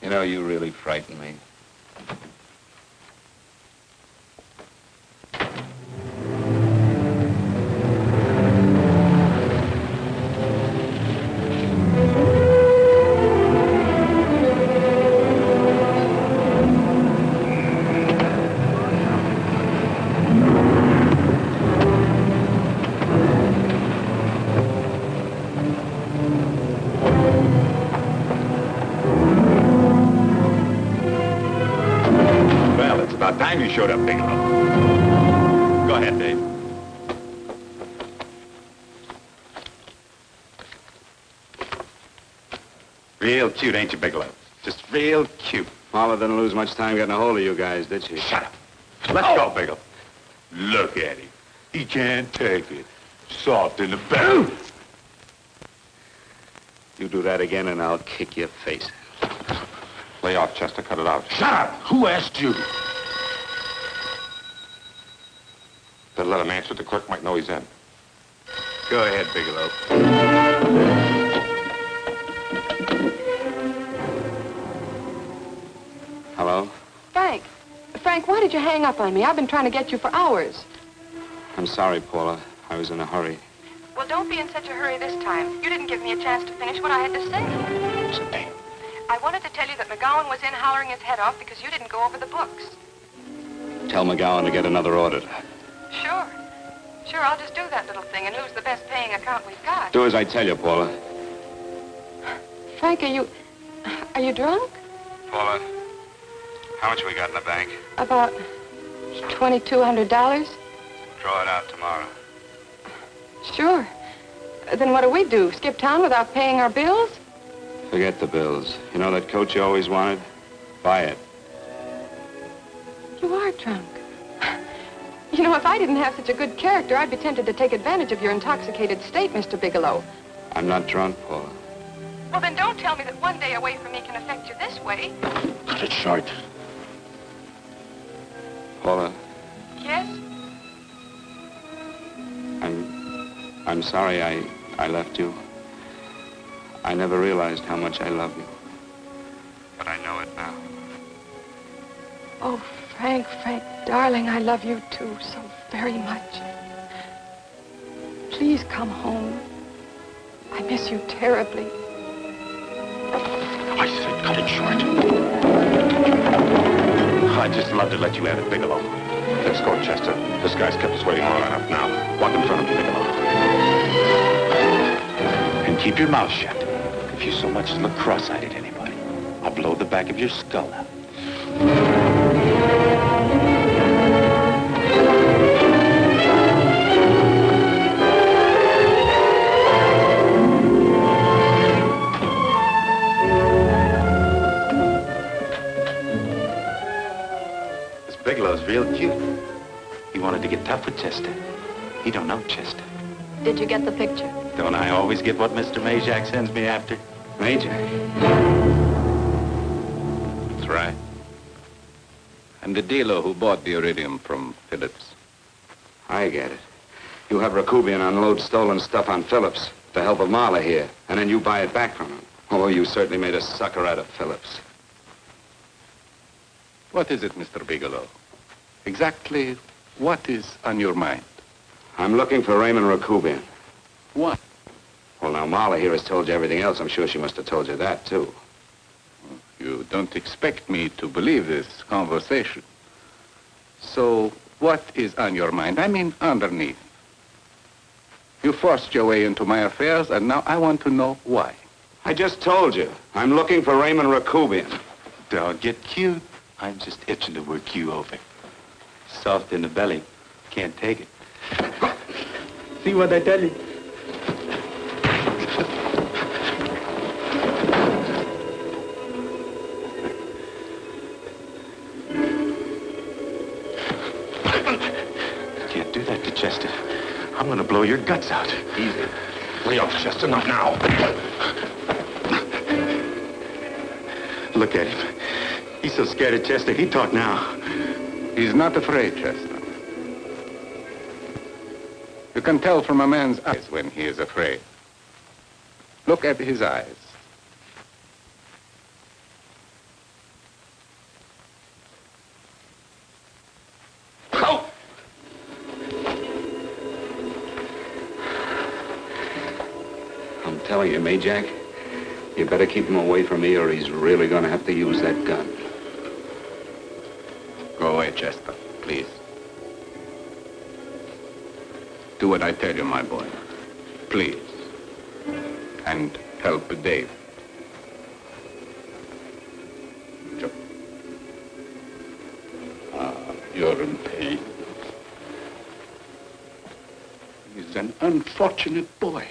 You know, you really frighten me. Bigelow. Go ahead, Dave. Real cute, ain't you, Bigelow? Just real cute. Paula didn't lose much time getting a hold of you guys, did she? Shut up. Let's go, Bigelow. Look at him. He can't take it. Soft in the belly. You do that again and I'll kick your face. Lay off, Chester. Cut it out. Shut up! Who asked you? Better let him answer. The clerk might know he's in. Go ahead, Bigelow. Hello? Frank. Frank, why did you hang up on me? I've been trying to get you for hours. I'm sorry, Paula. I was in a hurry. Well, don't be in such a hurry this time. You didn't give me a chance to finish what I had to say. Sit down. I wanted to tell you that McGowan was in hollering his head off because you didn't go over the books. Tell McGowan to get another auditor. Sure. Sure, I'll just do that little thing and lose the best paying account we've got. Do as I tell you, Paula. Frank, are you drunk? Paula, how much we got in the bank? About $2,200. Draw it out tomorrow. Sure. Then what do? Skip town without paying our bills? Forget the bills. You know that coat you always wanted? Buy it. You are drunk. You know, if I didn't have such a good character, I'd be tempted to take advantage of your intoxicated state, Mr. Bigelow. I'm not drunk, Paula. Well, then don't tell me that one day away from me can affect you this way. Cut it short. Paula, Yes? I'm sorry I left you. I never realized how much I love you. But I know it now. Oh, Frank, darling, I love you too so very much. Please come home. I miss you terribly. I said cut it short. I'd just love to let you have it, Bigelow. Let's go, Chester. This guy's kept us waiting long enough now. Walk in front of me, Bigelow. And keep your mouth shut. If you so much as look cross-eyed at anybody, I'll blow the back of your skull out. Bigelow's real cute. He wanted to get tough with Chester. He don't know Chester. Did you get the picture? Don't I always get what Mr. Majak sends me after? Majak? That's right. I'm the dealer who bought the iridium from Phillips. I get it. You have Rakubian unload stolen stuff on Phillips with the help of Marla here, and then you buy it back from him. Oh, you certainly made a sucker out of Phillips. What is it, Mr. Bigelow? Exactly what is on your mind? I'm looking for Raymond Rakubian. What? Well, now, Marla here has told you everything else. I'm sure she must have told you that, too. You don't expect me to believe this conversation. So, what is on your mind? I mean, underneath. You forced your way into my affairs, and now I want to know why. I just told you. I'm looking for Raymond Rakubian. Don't get cute. I'm just itching to work you over. Soft in the belly. Can't take it. See what I tell you? Can't do that to Chester. I'm gonna blow your guts out. Easy. Lay off, Chester, not now. Look at him. He's so scared of Chester, he'd talk now. He's not afraid, Chester. You can tell from a man's eyes when he is afraid. Look at his eyes. Oh! I'm telling you, Majak, you better keep him away from me or he's really going to have to use that gun. Go away, Chester, please. Do what I tell you, my boy. Please. And help Dave. You're an unfortunate boy.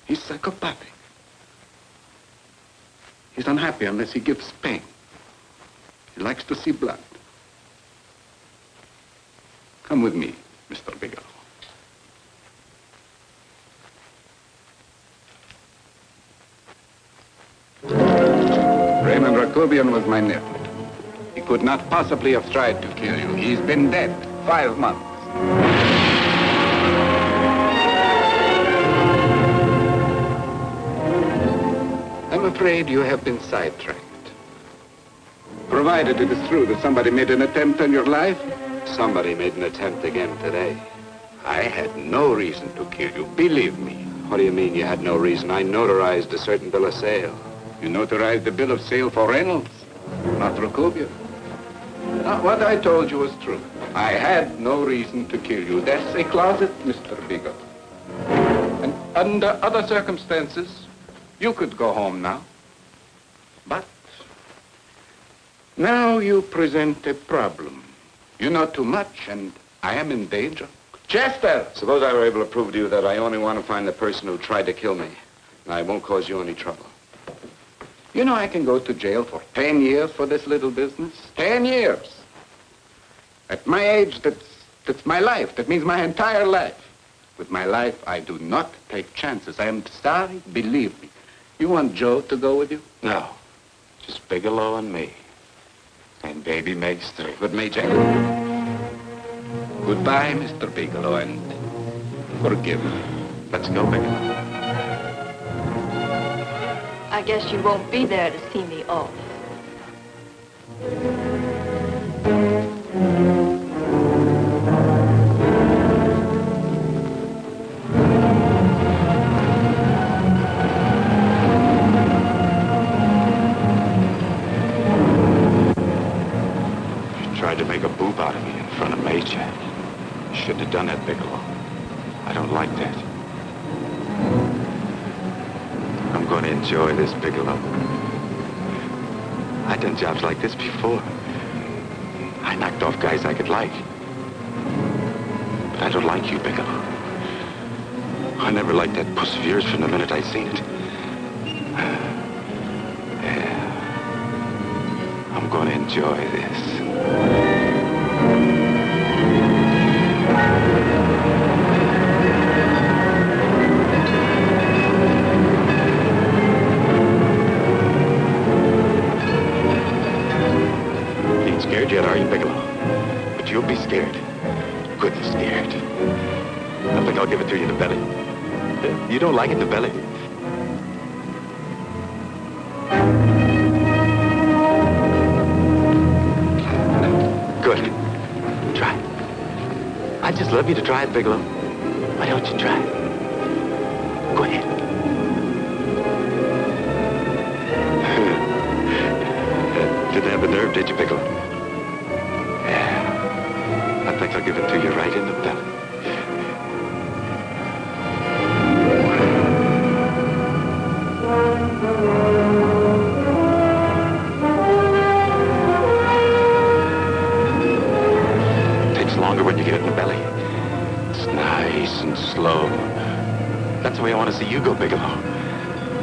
He's psychopathic. He's unhappy unless he gives pain. He likes to see blood. Come with me, Mr. Bigelow. Raymond Rakubian was my nephew. He could not possibly have tried to kill you. He's been dead 5 months. I'm afraid you have been sidetracked. Provided it is true that somebody made an attempt on your life, somebody made an attempt again today. I had no reason to kill you, believe me. What do you mean you had no reason? I notarized a certain bill of sale. You notarized the bill of sale for Reynolds, not Rakubian. What I told you was true. I had no reason to kill you. That's a closet, Mr. Bigelow. And under other circumstances, you could go home now. But now you present a problem. You know too much, and I am in danger. Chester! Suppose I were able to prove to you that I only want to find the person who tried to kill me. And I won't cause you any trouble. You know I can go to jail for 10 years for this little business. 10 years. At my age, that's my life. That means my entire life. With my life, I do not take chances. I am sorry, believe me. You want Joe to go with you? No. Just Bigelow and me. And baby makes 3. Good, Major. Goodbye, Mr. Bigelow, and forgive me. Let's go, Bigelow. I guess you won't be there to see me off. Tried to make a boob out of me in front of Major. Shouldn't have done that, Bigelow. I don't like that. I'm going to enjoy this, Bigelow. I've done jobs like this before. I knocked off guys I could like. But I don't like you, Bigelow. I never liked that puss of yours from the minute I seen it. Yeah. I'm going to enjoy this. Ain't scared yet, are you, Bigelow? But you'll be scared. Good and scared. I think I'll give it to you in the belly. You don't like it in the belly? Good. Try. I'd just love you to try it, Bigelow. Why don't you try it? Go ahead. Didn't have the nerve, did you, Bigelow? Yeah. I think I'll give it to you right in the belly. Longer when you get it in the belly. It's nice and slow. That's the way I want to see you go, Bigelow.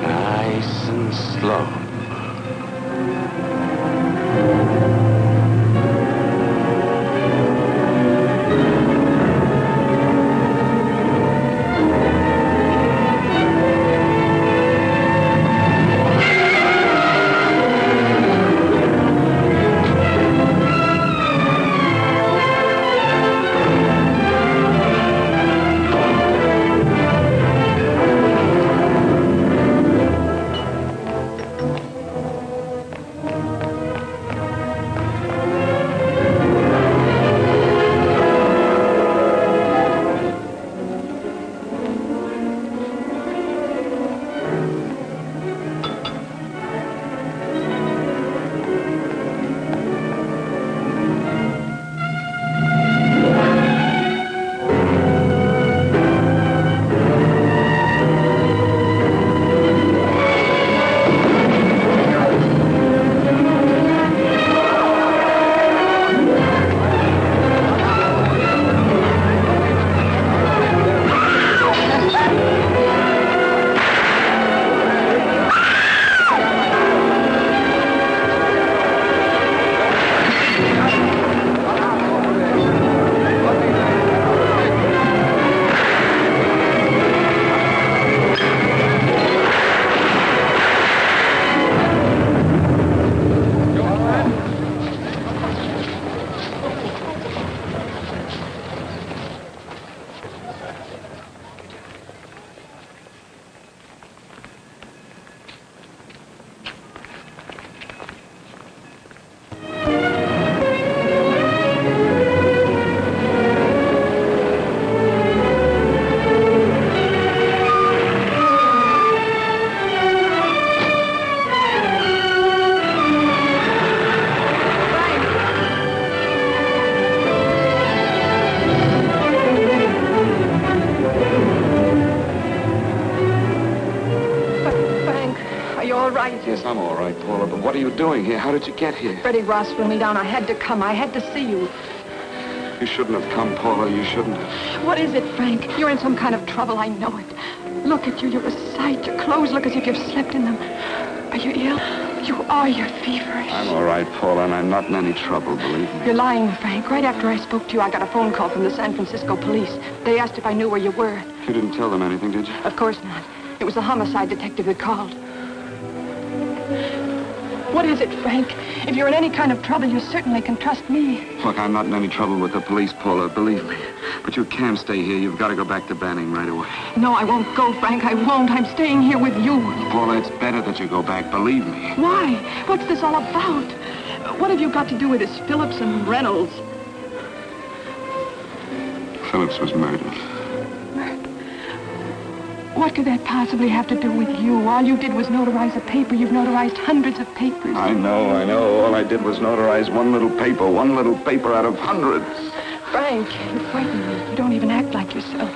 Nice and slow. right. Yes, I'm all right, Paula, but what are you doing here? How did you get here? Freddie Ross threw me down. I had to come. I had to see you. You shouldn't have come, Paula. You shouldn't have. What is it, Frank? You're in some kind of trouble. I know it. Look at you. You're a sight. Your clothes look as if you've slept in them. Are you ill? You are. You're feverish. I'm all right, Paula, and I'm not in any trouble, believe me. You're lying, Frank. Right after I spoke to you, I got a phone call from the San Francisco police. They asked if I knew where you were. You didn't tell them anything, did you? Of course not. It was the homicide detective that called. What is it, Frank? If you're in any kind of trouble, you certainly can trust me. Look, I'm not in any trouble with the police, Paula, believe me. But you can't stay here. You've got to go back to Banning right away. No, I won't go, Frank. I won't. I'm staying here with you. Paula, it's better that you go back, believe me. Why? What's this all about? What have you got to do with this Phillips and Reynolds? Phillips was murdered. What could that possibly have to do with you? All you did was notarize a paper. You've notarized hundreds of papers. I know. All I did was notarize one little paper out of hundreds. Frank, you frighten me. You don't even act like yourself.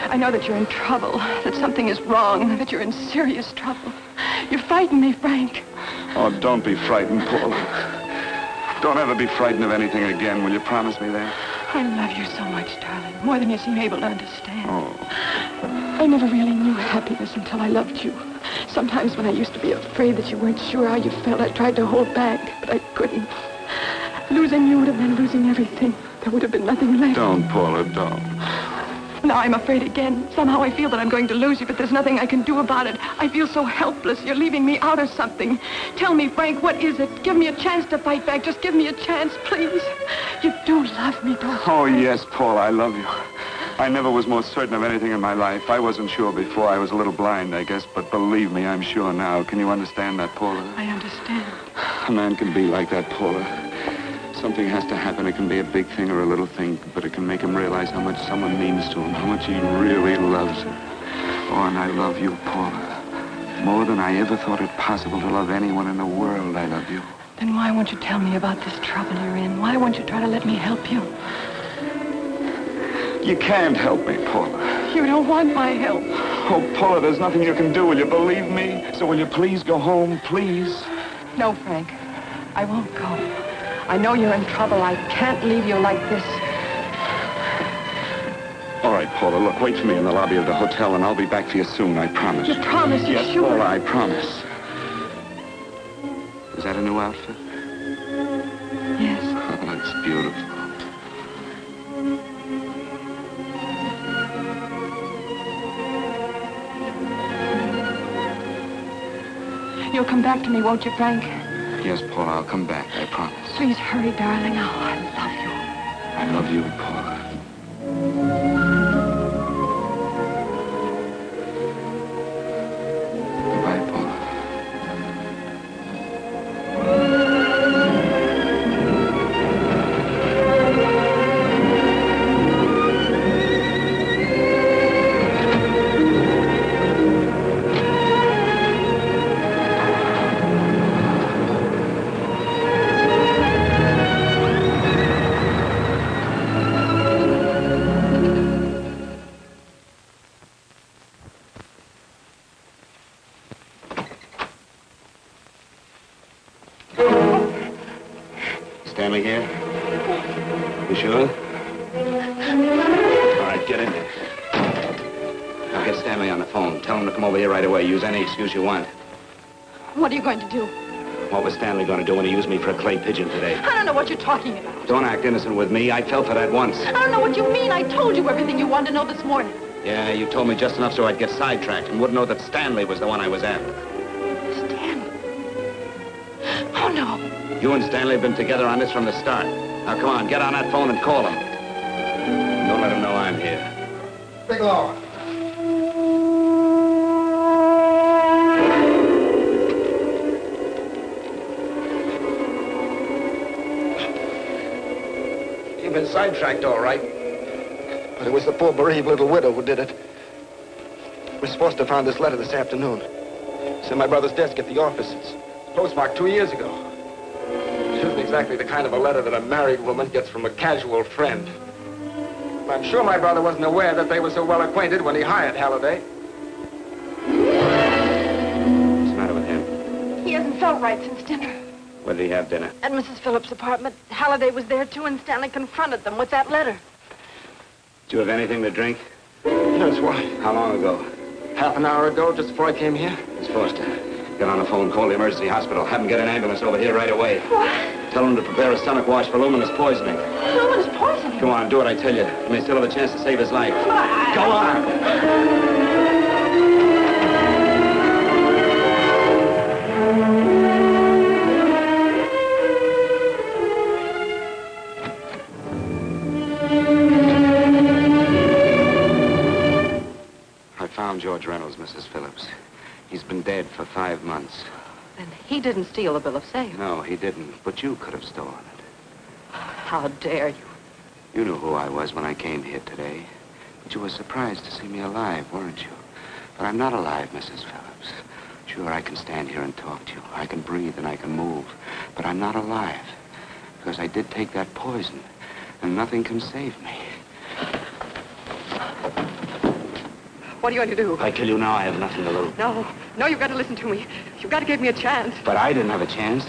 I know that you're in trouble, that something is wrong, that you're in serious trouble. You frighten me, Frank. Oh, don't be frightened, Paula. Don't ever be frightened of anything again. Will you promise me that? I love you so much, darling, more than you seem able to understand. Oh. I never really knew happiness until I loved you. Sometimes when I used to be afraid that you weren't sure how you felt, I tried to hold back, but I couldn't. Losing you would have been losing everything. There would have been nothing left. Don't, Paula, don't. Now I'm afraid again. Somehow I feel that I'm going to lose you, but there's nothing I can do about it. I feel so helpless. You're leaving me out of something. Tell me, Frank, what is it? Give me a chance to fight back. Just give me a chance, please. You do love me, don't you? Oh, yes, Paula, I love you. I never was more certain of anything in my life. I wasn't sure before. I was a little blind, I guess, but believe me, I'm sure now. Can you understand that, Paula? I understand. A man can be like that, Paula. Something has to happen. It can be a big thing or a little thing, but it can make him realize how much someone means to him, how much he really loves her. Oh, and I love you, Paula. More than I ever thought it possible to love anyone in the world, I love you. Then why won't you tell me about this trouble you're in? Why won't you try to let me help you? You can't help me, Paula. You don't want my help. Oh, Paula, there's nothing you can do. Will you believe me? So will you please go home, please? No, Frank. I won't go. I know you're in trouble. I can't leave you like this. All right, Paula, look, wait for me in the lobby of the hotel, and I'll be back for you soon, I promise. You promise? You yes, sure? Paula, I promise. Is that a new outfit? Yes. Oh, it's beautiful. You'll come back to me, won't you, Frank? Yes, Paula, I'll come back, I promise. Please hurry, darling. Oh, I love you. I love you, Paula. Goodbye, Paula. Stanley here? You sure? All right, get in there. Now get Stanley on the phone. Tell him to come over here right away. Use any excuse you want. What are you going to do? What was Stanley going to do when he used me for a clay pigeon today? I don't know what you're talking about. Don't act innocent with me. I fell for that once. I don't know what you mean. I told you everything you wanted to know this morning. Yeah, you told me just enough so I'd get sidetracked and wouldn't know that Stanley was the one I was after. Stanley? Oh, no. You and Stanley have been together on this from the start. Now, come on, get on that phone and call him. Don't let him know I'm here. Bigelow. You've been sidetracked, all right. But it was the poor bereaved little widow who did it. We're supposed to have found this letter this afternoon. It's in my brother's desk at the office. It's postmarked 2 years ago. It isn't exactly the kind of a letter that a married woman gets from a casual friend. I'm sure my brother wasn't aware that they were so well acquainted when he hired Halliday. What's the matter with him? right since dinner. Where did he have dinner? At Mrs. Phillips' apartment. Halliday was there, too, and Stanley confronted them with that letter. Did you have anything to drink? Yes, why? How long ago? Half an hour ago, just before I came here. Miss Foster, get on the phone, call the emergency hospital. Have them get an ambulance over here right away. What? Tell them to prepare a stomach wash for luminous poisoning. Luminous poisoning? Come on, do what I tell you. You may still have a chance to save his life. Go on! I found George Reynolds, Mrs. Phillips. He's been dead for 5 months. Then he didn't steal the bill of sale. No, he didn't. But you could have stolen it. How dare you? You knew who I was when I came here today. But you were surprised to see me alive, weren't you? But I'm not alive, Mrs. Phillips. Sure, I can stand here and talk to you. I can breathe and I can move. But I'm not alive. Because I did take that poison. And nothing can save me. What are you going to do? If I kill you now, I have nothing to lose. No, you've got to listen to me. You've got to give me a chance. But I didn't have a chance.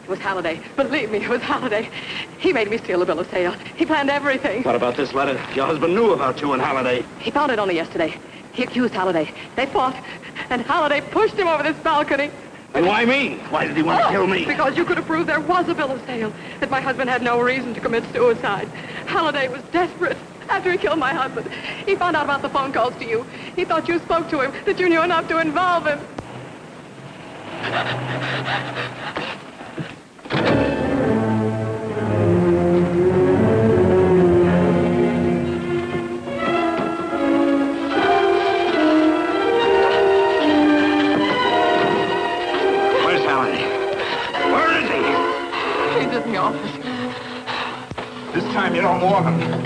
It was Halliday. Believe me, it was Halliday. He made me steal the bill of sale. He planned everything. What about this letter? Your husband knew about you and Halliday. He found it only yesterday. He accused Halliday. They fought, and Halliday pushed him over this balcony. And why me? Why did he want to kill me? Because you could have proved there was a bill of sale, that my husband had no reason to commit suicide. Halliday was desperate. After he killed my husband, he found out about the phone calls to you. He thought you spoke to him, that you knew enough to involve him. Where's Halliday? Where is he? He's in the office. This time you don't warn him.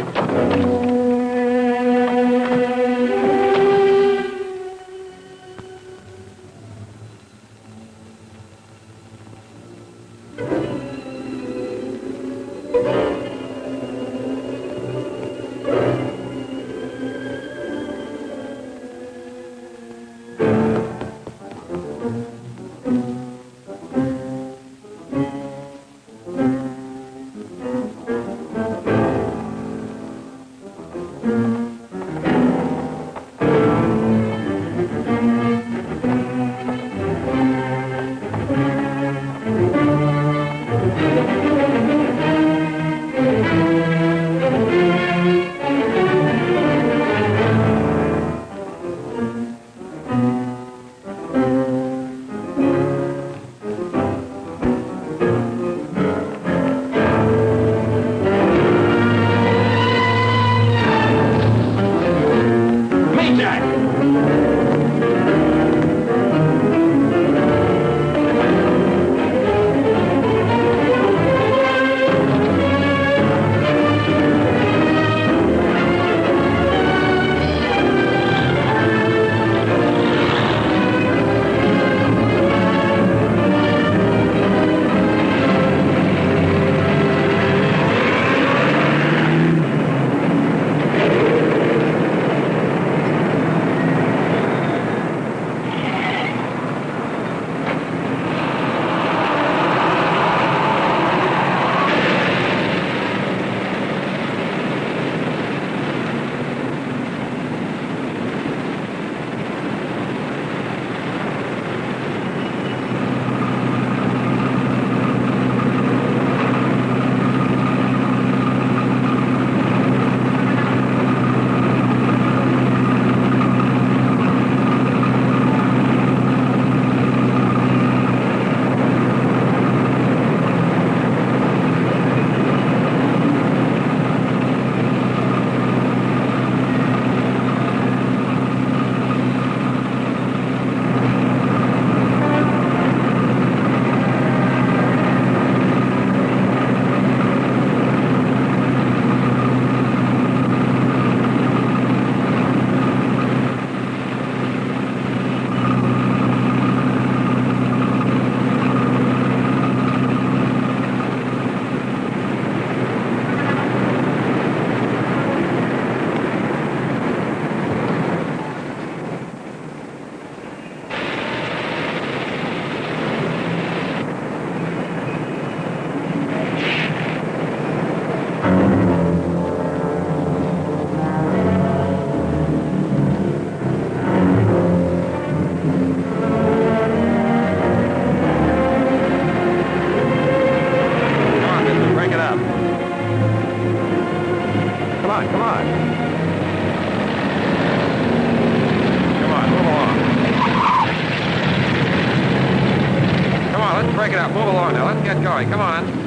break it up. Move along now. Let's get going. Come on.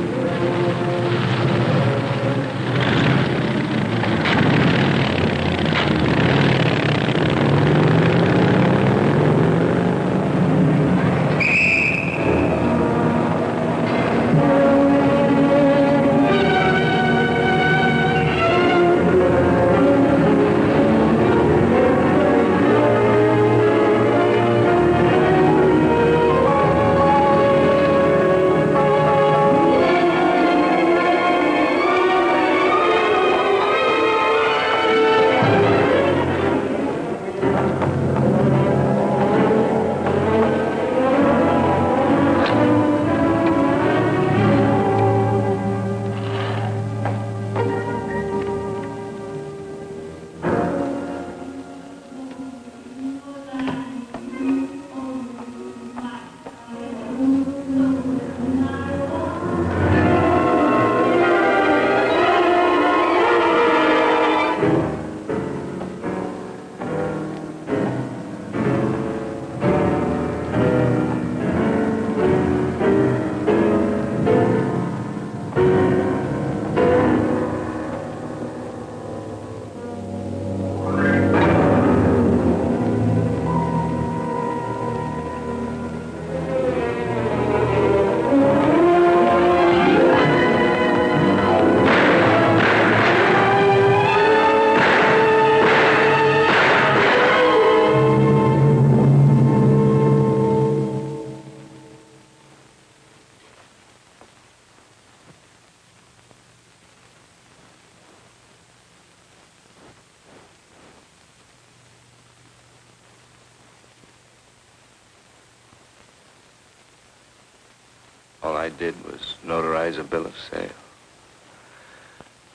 All I did was notarize a bill of sale.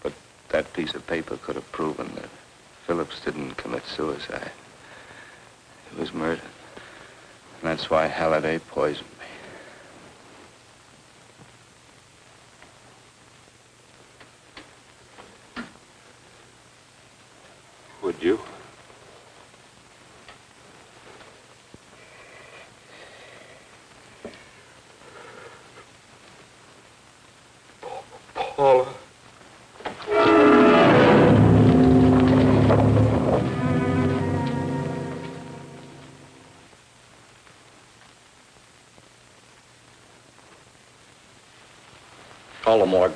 But that piece of paper could have proven that Phillips didn't commit suicide. He was murdered. And that's why Halliday poisoned me. Would you? Paula. Call the morgue.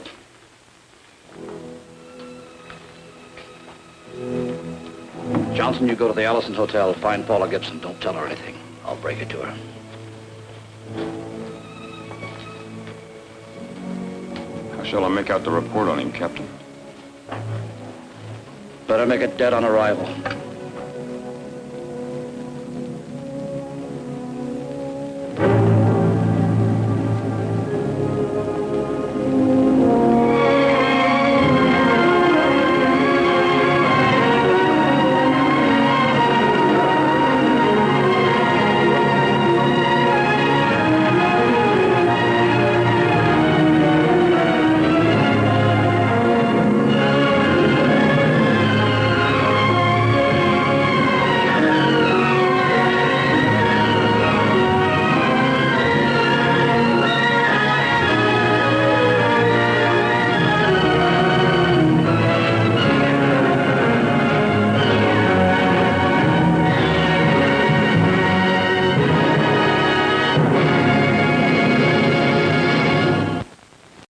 Johnson, you go to the Allison Hotel. Find Paula Gibson. Don't tell her anything. I'll break it to her. How shall I make out the report on him, Captain? Better make it dead on arrival.